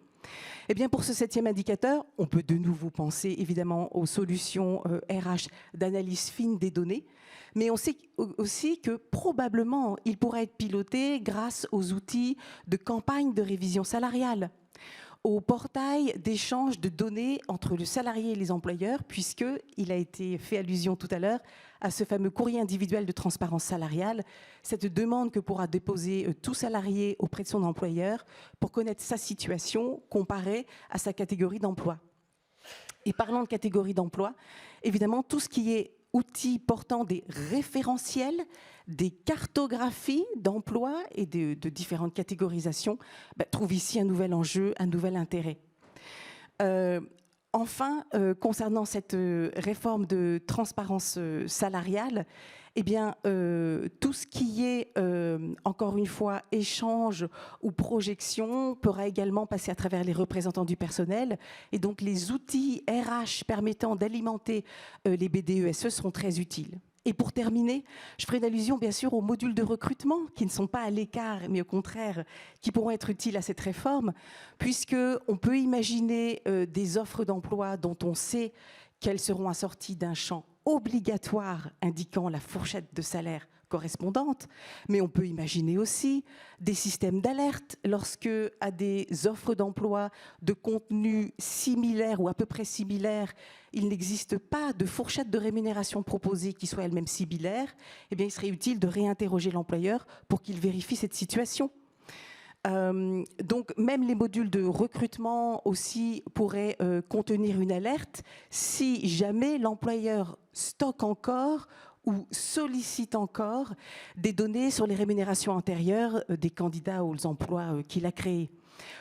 Eh bien, pour ce 7e indicateur, on peut de nouveau penser évidemment aux solutions RH d'analyse fine des données, mais on sait aussi que probablement il pourra être piloté grâce aux outils de campagne de révision salariale, au portail d'échange de données entre le salarié et les employeurs, puisqu'il a été fait allusion tout à l'heure à ce fameux courrier individuel de transparence salariale, cette demande que pourra déposer tout salarié auprès de son employeur pour connaître sa situation comparée à sa catégorie d'emploi. Et parlant de catégorie d'emploi, évidemment, tout ce qui est outils portant des référentiels, des cartographies d'emploi et de différentes catégorisations, trouve ici un nouvel enjeu, un nouvel intérêt. Enfin, concernant cette réforme de transparence salariale, eh bien, tout ce qui est, encore une fois, échange ou projection pourra également passer à travers les représentants du personnel. Et donc, les outils RH permettant d'alimenter les BDESE seront très utiles. Et pour terminer, je ferai une allusion bien sûr aux modules de recrutement qui ne sont pas à l'écart, mais au contraire, qui pourront être utiles à cette réforme, puisqu'on peut imaginer des offres d'emploi dont on sait qu'elles seront assorties d'un champ obligatoire indiquant la fourchette de salaire correspondantes, mais on peut imaginer aussi des systèmes d'alerte lorsque, à des offres d'emploi de contenu similaires ou à peu près similaires, il n'existe pas de fourchette de rémunération proposée qui soit elle-même similaire. Eh bien, il serait utile de réinterroger l'employeur pour qu'il vérifie cette situation. Donc, même les modules de recrutement aussi pourraient contenir une alerte si jamais l'employeur stocke encore ou sollicite encore des données sur les rémunérations antérieures des candidats aux emplois qu'il a créés.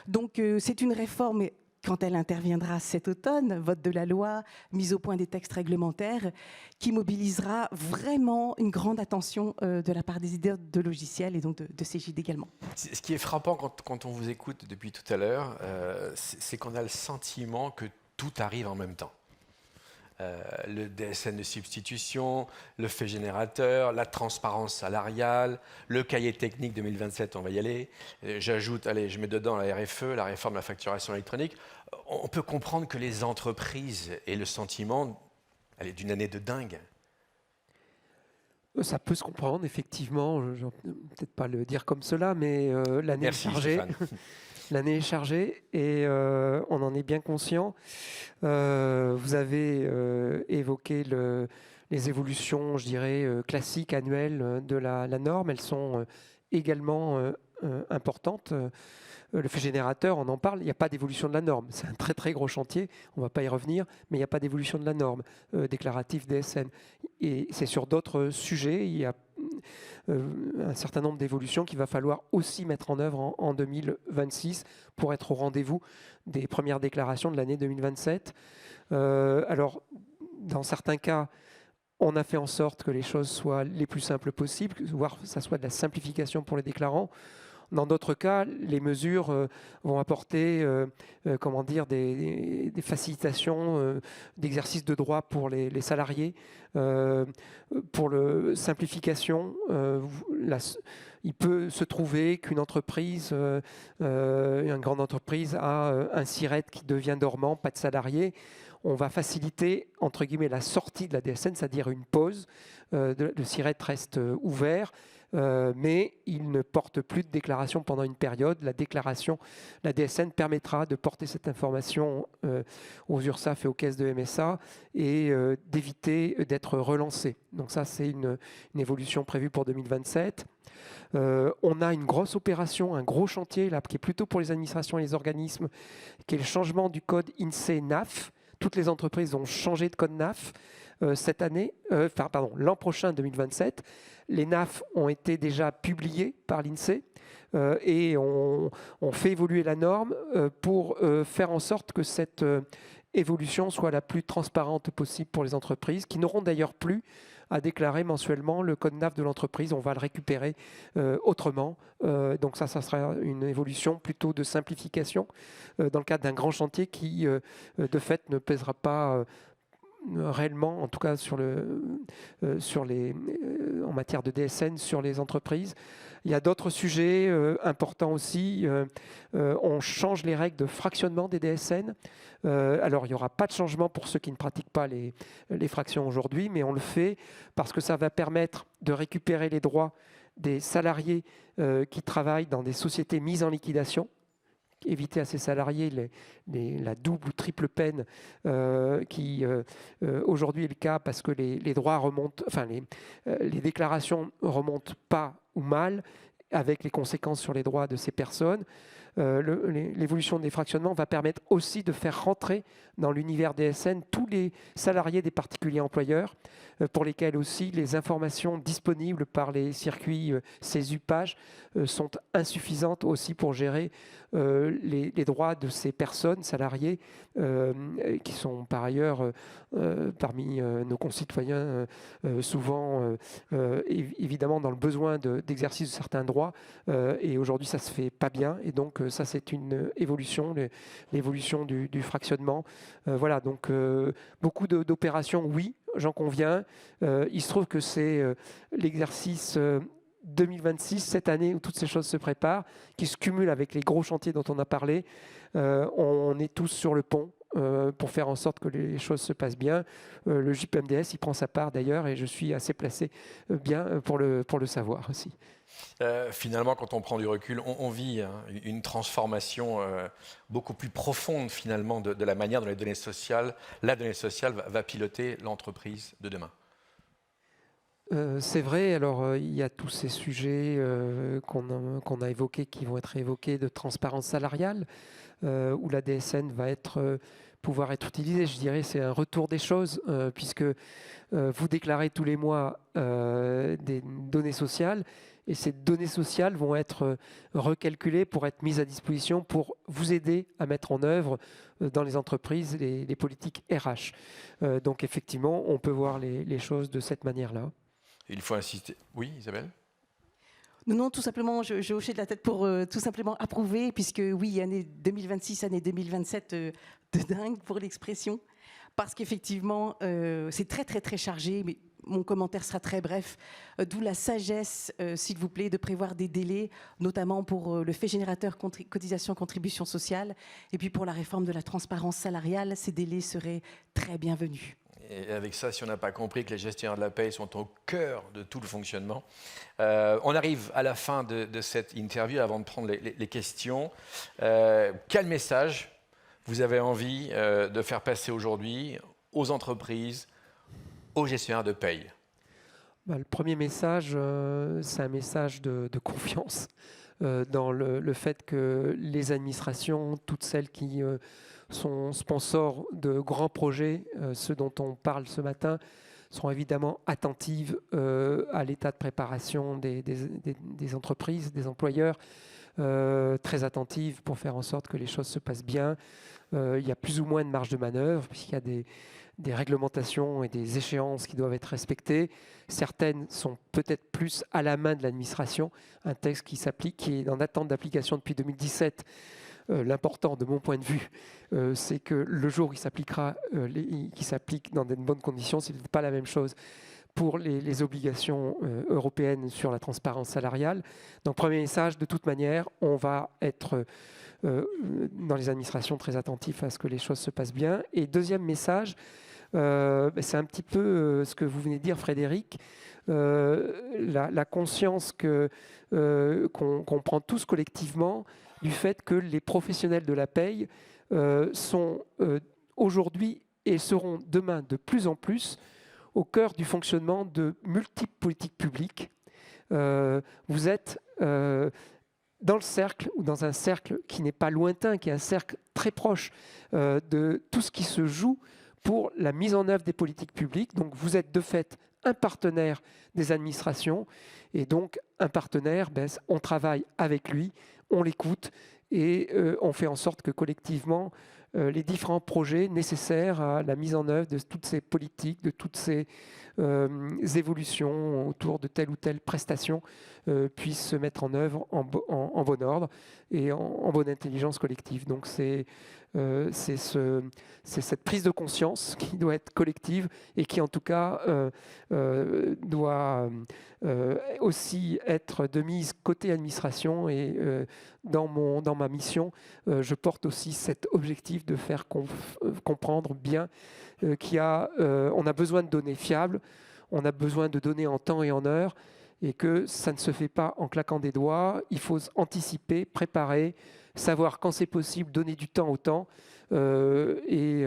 Donc, c'est une réforme, quand elle interviendra cet automne, vote de la loi, mise au point des textes réglementaires, qui mobilisera vraiment une grande attention de la part des éditeurs de logiciels et donc de Cégide également. Ce qui est frappant quand on vous écoute depuis tout à l'heure, c'est qu'on a le sentiment que tout arrive en même temps. Le DSN de substitution, le fait générateur, la transparence salariale, le cahier technique 2027, on va y aller. J'ajoute, allez, je mets dedans la RFE, la réforme de la facturation électronique. On peut comprendre que les entreprises aient le sentiment d'une année de dingue. Ça peut se comprendre, effectivement. Je ne vais peut-être pas le dire comme cela, mais l'année est chargée. L'année est chargée et on en est bien conscient. Vous avez évoqué les évolutions, je dirais, classiques, annuelles de la norme. Elles sont également importantes. Le fait générateur, on en parle, il n'y a pas d'évolution de la norme. C'est un très très gros chantier, on ne va pas y revenir, mais il n'y a pas d'évolution de la norme déclarative DSN. Et c'est sur d'autres sujets, il y a un certain nombre d'évolutions qu'il va falloir aussi mettre en œuvre en 2026 pour être au rendez-vous des premières déclarations de l'année 2027. Alors, dans certains cas, on a fait en sorte que les choses soient les plus simples possibles, voire que ça soit de la simplification pour les déclarants. Dans d'autres cas, les mesures vont apporter comment dire, des facilitations d'exercice de droit pour les salariés. Pour la simplification, il peut se trouver qu'une entreprise, une grande entreprise, a un SIRET qui devient dormant, pas de salariés. On va faciliter, entre guillemets, la sortie de la DSN, c'est-à-dire une pause. Le SIRET reste ouvert. Mais il ne porte plus de déclaration pendant une période. La DSN permettra de porter cette information aux URSSAF et aux caisses de MSA et d'éviter d'être relancé. Donc ça, c'est une évolution prévue pour 2027. On a une grosse opération, un gros chantier là, qui est plutôt pour les administrations et les organismes, qui est le changement du code INSEE-NAF. Toutes les entreprises ont changé de code NAF l'an prochain, 2027. Les NAF ont été déjà publiés par l'INSEE et on fait évoluer la norme pour faire en sorte que cette évolution soit la plus transparente possible pour les entreprises, qui n'auront d'ailleurs plus à déclarer mensuellement le code NAF de l'entreprise. On va le récupérer autrement. Donc ça sera une évolution plutôt de simplification dans le cadre d'un grand chantier qui, de fait, ne pèsera pas réellement, en tout cas en matière de DSN sur les entreprises. Il y a d'autres sujets importants aussi. On change les règles de fractionnement des DSN. Alors, il n'y aura pas de changement pour ceux qui ne pratiquent pas les fractions aujourd'hui, mais on le fait parce que ça va permettre de récupérer les droits des salariés qui travaillent dans des sociétés mises en liquidation, éviter à ces salariés la double ou triple peine qui aujourd'hui est le cas parce que les droits remontent, enfin les déclarations remontent pas ou mal, avec les conséquences sur les droits de ces personnes. L'évolution des fractionnements va permettre aussi de faire rentrer dans l'univers DSN tous les salariés des particuliers employeurs, pour lesquels aussi les informations disponibles par les circuits CESU-PAGE sont insuffisantes aussi pour gérer les droits de ces personnes salariées qui sont par ailleurs parmi nos concitoyens souvent évidemment dans le besoin d'exercice de certains droits et aujourd'hui ça se fait pas bien et donc ça c'est une évolution, l'évolution du fractionnement. Voilà, donc beaucoup d'opérations, oui, j'en conviens. Il se trouve que c'est l'exercice 2026, cette année où toutes ces choses se préparent, qui se cumulent avec les gros chantiers dont on a parlé. On est tous sur le pont pour faire en sorte que les choses se passent bien. Le JPMDS, il prend sa part d'ailleurs, et je suis assez placé bien pour le savoir aussi. Finalement, quand on prend du recul, on vit une transformation beaucoup plus profonde finalement de la manière dont la donnée sociale va piloter l'entreprise de demain. C'est vrai, alors il y a tous ces sujets qu'on a évoqués, qui vont être évoqués, de transparence salariale, où la DSN va pouvoir être utilisée. Je dirais c'est un retour des choses, puisque vous déclarez tous les mois des données sociales, et ces données sociales vont être recalculées pour être mises à disposition pour vous aider à mettre en œuvre dans les entreprises les politiques RH. Donc effectivement, on peut voir les choses de cette manière-là. Il faut insister. Oui, Isabelle ? Non, tout simplement, je hochais de la tête pour tout simplement approuver, puisque oui, année 2026, année 2027, de dingue pour l'expression, parce qu'effectivement, c'est très, très, très chargé, mais mon commentaire sera très bref, d'où la sagesse, s'il vous plaît, de prévoir des délais, notamment pour le fait générateur cotisation contribution sociale, et puis pour la réforme de la transparence salariale, ces délais seraient très bienvenus. Et avec ça, si on n'a pas compris que les gestionnaires de la paie sont au cœur de tout le fonctionnement. On arrive à la fin de cette interview, avant de prendre les questions. Quel message vous avez envie de faire passer aujourd'hui aux entreprises, aux gestionnaires de paie ? Le premier message, c'est un message de confiance dans le fait que les administrations, toutes celles qui sont sponsors de grands projets, ceux dont on parle ce matin, seront évidemment attentives à l'état de préparation des entreprises, des employeurs, très attentives pour faire en sorte que les choses se passent bien. Il y a plus ou moins de marge de manœuvre, puisqu'il y a des réglementations et des échéances qui doivent être respectées. Certaines sont peut-être plus à la main de l'administration. Un texte qui s'applique, qui est en attente d'application depuis 2017. L'important, de mon point de vue, c'est que le jour où il s'appliquera, qui s'applique dans de bonnes conditions, ce n'est pas la même chose pour les obligations européennes sur la transparence salariale. Donc, premier message, de toute manière, on va être dans les administrations très attentifs à ce que les choses se passent bien. Et deuxième message, c'est un petit peu ce que vous venez de dire, Frédéric, la conscience qu'on prend tous collectivement du fait que les professionnels de la paie sont aujourd'hui et seront demain de plus en plus au cœur du fonctionnement de multiples politiques publiques. Vous êtes dans le cercle, ou dans un cercle qui n'est pas lointain, qui est un cercle très proche de tout ce qui se joue pour la mise en œuvre des politiques publiques. Donc vous êtes de fait un partenaire des administrations, et donc un partenaire, on travaille avec lui, on l'écoute, et on fait en sorte que collectivement, les différents projets nécessaires à la mise en œuvre de toutes ces politiques, de toutes ces évolutions autour de telle ou telle prestation puissent se mettre en œuvre en bon ordre et en bonne intelligence collective. Donc c'est cette prise de conscience qui doit être collective et qui en tout cas doit aussi être de mise côté administration, et dans ma mission, je porte aussi cet objectif de faire comprendre bien qu'on a besoin de données fiables, on a besoin de données en temps et en heure, et que ça ne se fait pas en claquant des doigts. Il faut anticiper, préparer, savoir quand c'est possible, donner du temps au temps, et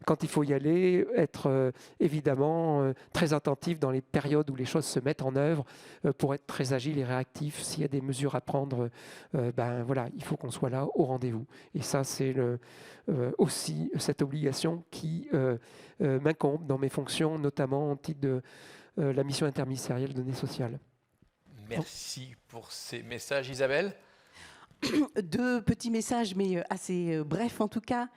quand il faut y aller, être évidemment très attentif dans les périodes où les choses se mettent en œuvre pour être très agile et réactif. S'il y a des mesures à prendre, voilà, il faut qu'on soit là au rendez-vous. Et ça, c'est aussi cette obligation qui m'incombe dans mes fonctions, notamment au titre de la mission interministérielle de données sociales. Merci pour ces messages, Isabelle. Deux petits messages, mais assez brefs en tout cas.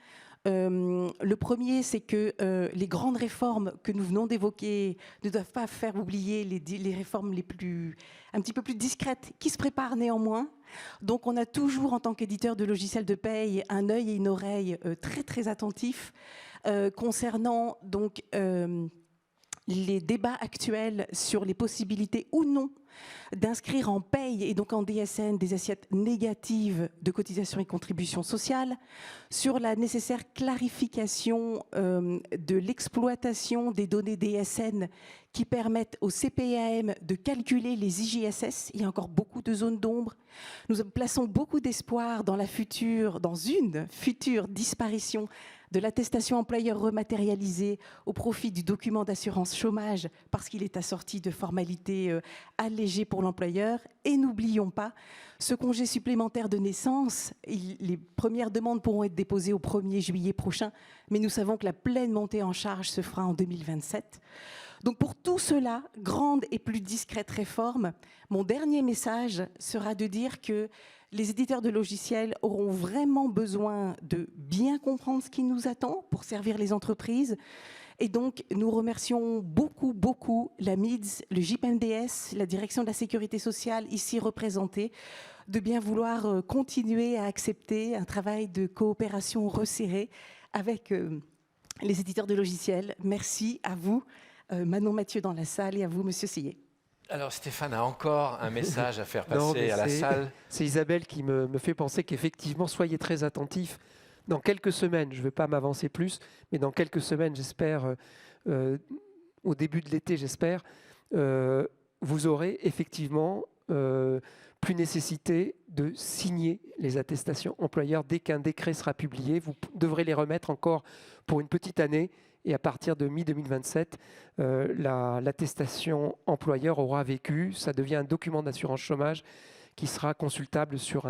Le premier, c'est que les grandes réformes que nous venons d'évoquer ne doivent pas faire oublier les réformes un petit peu plus discrètes qui se préparent néanmoins. Donc on a toujours, en tant qu'éditeur de logiciels de paie, un œil et une oreille très très attentifs concernant donc les débats actuels sur les possibilités ou non d'inscrire en paye et donc en DSN des assiettes négatives de cotisations et contributions sociales, sur la nécessaire clarification de l'exploitation des données DSN qui permettent au CPAM de calculer les IJSS. Il y a encore beaucoup de zones d'ombre. Nous plaçons beaucoup d'espoir dans une future disparition de l'attestation employeur rematérialisée au profit du document d'assurance chômage parce qu'il est assorti de formalités allégées pour l'employeur. Et n'oublions pas ce congé supplémentaire de naissance. Les premières demandes pourront être déposées au 1er juillet prochain, mais nous savons que la pleine montée en charge se fera en 2027. Donc pour tout cela, grande et plus discrète réforme, mon dernier message sera de dire que les éditeurs de logiciels auront vraiment besoin de bien comprendre ce qui nous attend pour servir les entreprises. Et donc, nous remercions beaucoup, beaucoup la MIDS, le JPMDS, la Direction de la Sécurité sociale, ici représentée, de bien vouloir continuer à accepter un travail de coopération resserré avec les éditeurs de logiciels. Merci à vous, Manon Mathieu dans la salle, et à vous, Monsieur Sillet. Alors Stéphane a encore un message à faire passer à la salle. C'est Isabelle qui me fait penser qu'effectivement, soyez très attentifs. Dans quelques semaines, je ne vais pas m'avancer plus, mais dans quelques semaines, j'espère, au début de l'été, j'espère, vous aurez effectivement plus nécessité de signer les attestations employeurs dès qu'un décret sera publié. Vous devrez les remettre encore pour une petite année. Et à partir de mi-2027, l'attestation employeur aura vécu. Ça devient un document d'assurance chômage qui sera consultable sur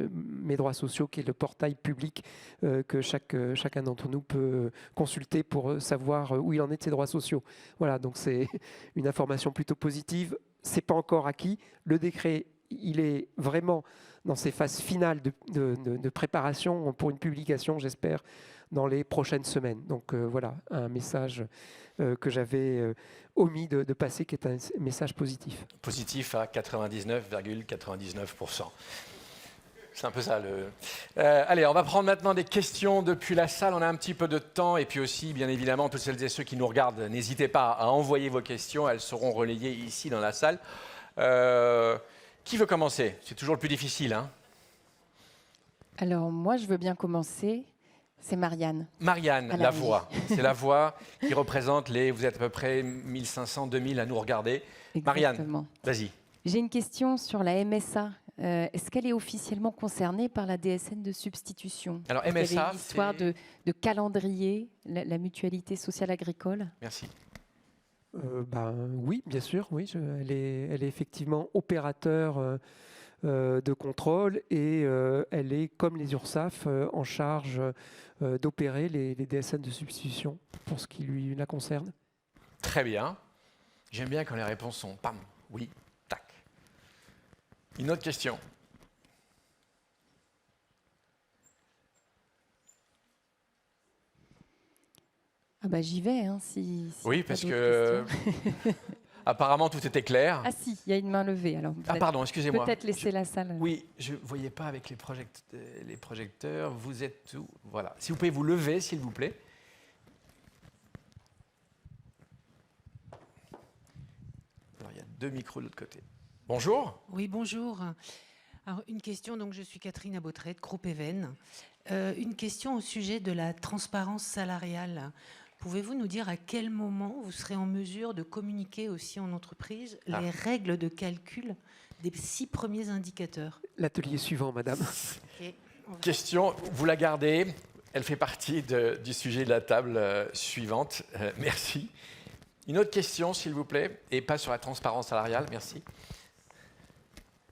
Mes droits sociaux, qui est le portail public que chacun d'entre nous peut consulter pour savoir où il en est de ses droits sociaux. Voilà, donc c'est une information plutôt positive. Ce n'est pas encore acquis. Le décret, il est vraiment dans ses phases finales de préparation pour une publication, j'espère, dans les prochaines semaines. Donc voilà, un message que j'avais omis de passer, qui est un message positif. Positif à 99,99%. C'est un peu ça. Allez, on va prendre maintenant des questions depuis la salle. On a un petit peu de temps. Et puis aussi, bien évidemment, toutes celles et ceux qui nous regardent, n'hésitez pas à envoyer vos questions. Elles seront relayées ici dans la salle. Qui veut commencer? C'est toujours le plus difficile, hein? Alors, moi, je veux bien commencer. C'est Marianne. Marianne, la voix. C'est la voix qui représente vous êtes à peu près 1500, 2000 à nous regarder. Exactement. Marianne, vas-y. J'ai une question sur la MSA. Est-ce qu'elle est officiellement concernée par la DSN de substitution? Alors, MSA, c'est une histoire de calendrier, la mutualité sociale agricole. Merci. Oui, bien sûr. Oui, elle est effectivement opérateur de contrôle et elle est, comme les URSSAF, en charge d'opérer les DSN de substitution pour ce qui la concerne. Très bien. J'aime bien quand les réponses sont pam, oui, tac. Une autre question. Ah bah j'y vais, hein, oui, parce que apparemment tout était clair. Ah si, il y a une main levée. Alors pardon, excusez-moi. Peut-être laisser la salle. Oui, je ne voyais pas avec les projecteurs. Vous êtes où? Voilà. Si vous pouvez vous lever, s'il vous plaît. Alors, il y a 2 micros de l'autre côté. Bonjour. Oui, bonjour. Alors, une question, donc je suis Catherine Abotret, groupe Even. Une question au sujet de la transparence salariale. Pouvez-vous nous dire à quel moment vous serez en mesure de communiquer aussi en entreprise les règles de calcul des 6 premiers indicateurs? L'atelier suivant, madame. Okay. Question, vous la gardez. Elle fait partie du sujet de la table suivante. Merci. Une autre question, s'il vous plaît, et pas sur la transparence salariale. Merci.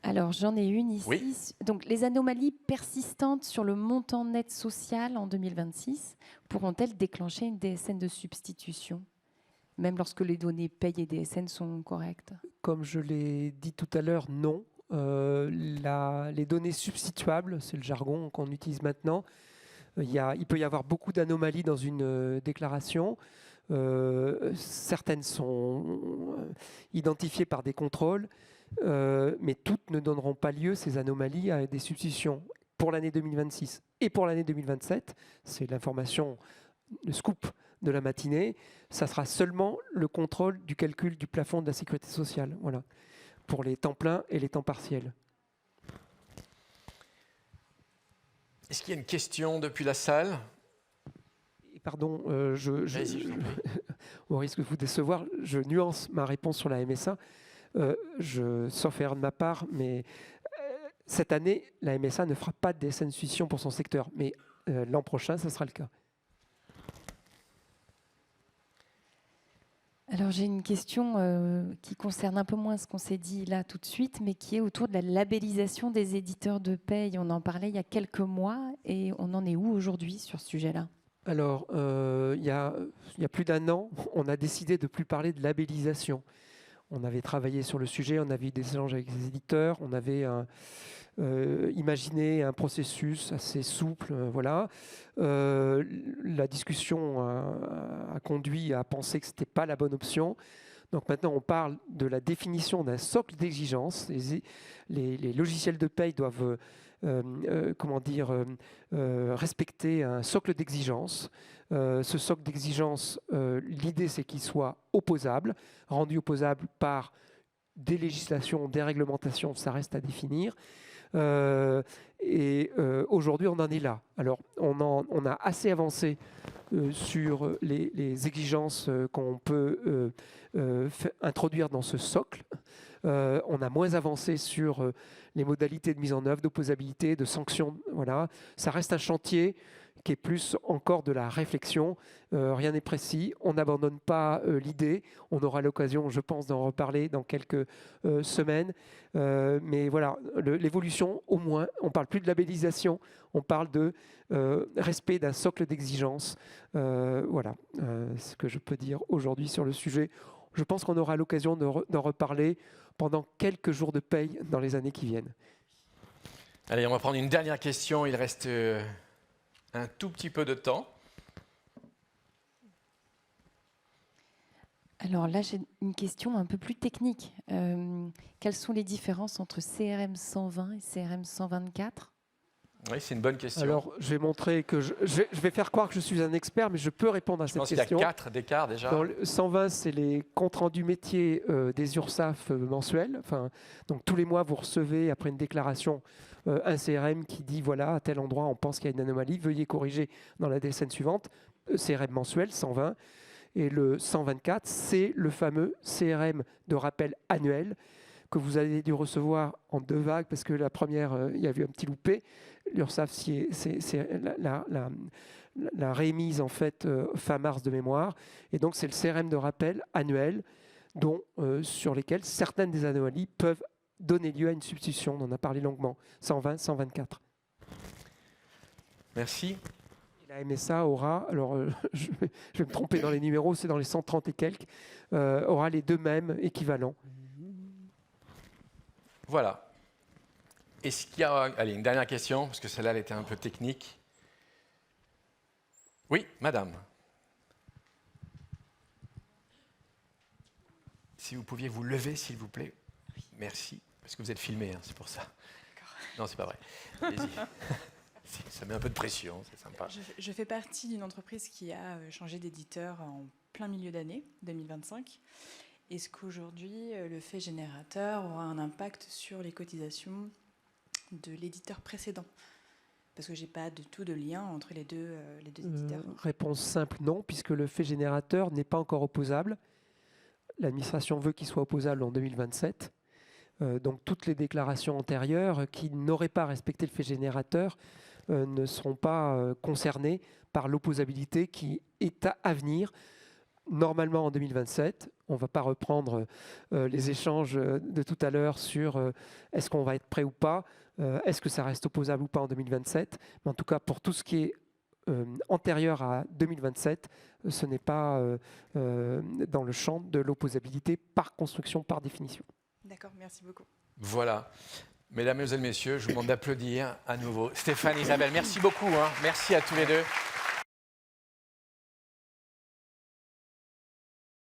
Alors, j'en ai une ici. Oui. Donc, les anomalies persistantes sur le montant net social en 2026 pourront-elles déclencher une DSN de substitution, même lorsque les données paye et DSN sont correctes? Comme je l'ai dit tout à l'heure, non. Les données substituables, c'est le jargon qu'on utilise maintenant. Il peut y avoir beaucoup d'anomalies dans une déclaration. Certaines sont identifiées par des contrôles. Mais toutes ne donneront pas lieu, ces anomalies, à des substitutions pour l'année 2026 et pour l'année 2027. C'est l'information, le scoop de la matinée. Ça sera seulement le contrôle du calcul du plafond de la sécurité sociale. Voilà. pour les temps pleins et les temps partiels. Est-ce qu'il y a une question depuis la salle? Et pardon, Vas-y, je t'en prie. au risque de vous décevoir, je nuance ma réponse sur la MSA. Sauf erreur de ma part, mais cette année, la MSA ne fera pas de DSN suspicion pour son secteur. Mais l'an prochain, ce sera le cas. Alors j'ai une question qui concerne un peu moins ce qu'on s'est dit là tout de suite, mais qui est autour de la labellisation des éditeurs de paye. On en parlait il y a quelques mois et on en est où aujourd'hui sur ce sujet-là? Alors, il y a plus d'un an, on a décidé de ne plus parler de labellisation. On avait travaillé sur le sujet, on avait eu des échanges avec les éditeurs, on avait imaginé un processus assez souple. Voilà. La discussion a conduit à penser que ce n'était pas la bonne option. Donc maintenant, on parle de la définition d'un socle d'exigence. Les logiciels de paye doivent respecter un socle d'exigence. Ce socle d'exigence, l'idée c'est qu'il soit opposable, rendu opposable par des législations, des réglementations, ça reste à définir. Aujourd'hui, on en est là. Alors, on a assez avancé sur les exigences qu'on peut introduire dans ce socle. On a moins avancé sur les modalités de mise en œuvre, d'opposabilité, de sanctions. Voilà. Ça reste un chantier qui est plus encore de la réflexion. Rien n'est précis. On n'abandonne pas l'idée. On aura l'occasion, je pense, d'en reparler dans quelques semaines. Mais voilà, l'évolution, au moins, on ne parle plus de labellisation, on parle de respect d'un socle d'exigence. Voilà ce que je peux dire aujourd'hui sur le sujet. Je pense qu'on aura l'occasion d'en reparler pendant quelques jours de paye dans les années qui viennent. Allez, on va prendre une dernière question. Il reste un tout petit peu de temps. Alors là, j'ai une question un peu plus technique. Quelles sont les différences entre CRM 120 et CRM 124 ? Oui, c'est une bonne question. Alors, je vais montrer que je vais faire croire que je suis un expert, mais je peux répondre à cette question. Je pense qu'il y a 4 d'écart déjà. Dans le 120, c'est les comptes rendus métiers des URSSAF mensuels. Enfin, donc tous les mois, vous recevez, après une déclaration, un CRM qui dit, voilà, à tel endroit, on pense qu'il y a une anomalie, veuillez corriger dans la DSN suivante. CRM mensuel, 120. Et le 124, c'est le fameux CRM de rappel annuel que vous avez dû recevoir en 2 vagues, parce que la première, il y a eu un petit loupé. L'URSSAF, c'est la rémise en fait fin mars de mémoire. Et donc, c'est le CRM de rappel annuel sur lesquels certaines des anomalies peuvent donner lieu à une substitution. On en a parlé longuement. 120, 124. Merci. La MSA aura, alors je vais me tromper dans les numéros, c'est dans les 130 et quelques, aura les deux mêmes équivalents. Voilà. Est-ce qu'il y a... Allez, une dernière question, parce que celle-là, elle était un peu technique. Oui, madame. Si vous pouviez vous lever, s'il vous plaît. Oui. Merci. Parce que vous êtes filmé, hein, c'est pour ça. Non, c'est pas vrai. Allez-y. Ça met un peu de pression, c'est sympa. Je fais partie d'une entreprise qui a changé d'éditeur en plein milieu d'année 2025. Est-ce qu'aujourd'hui, le fait générateur aura un impact sur les cotisations de l'éditeur précédent? Parce que je n'ai pas du tout de lien entre les deux éditeurs. Réponse simple, non, puisque le fait générateur n'est pas encore opposable. L'administration veut qu'il soit opposable en 2027. Donc toutes les déclarations antérieures qui n'auraient pas respecté le fait générateur ne seront pas concernées par l'opposabilité qui est à venir. Normalement en 2027, on ne va pas reprendre les échanges de tout à l'heure sur est-ce qu'on va être prêt ou pas, est-ce que ça reste opposable ou pas en 2027. Mais en tout cas, pour tout ce qui est antérieur à 2027, ce n'est pas dans le champ de l'opposabilité par construction, par définition. D'accord, merci beaucoup. Voilà. Mesdames et messieurs, je vous demande d'applaudir à nouveau Stéphane et Isabelle. Merci beaucoup. Merci à tous les deux.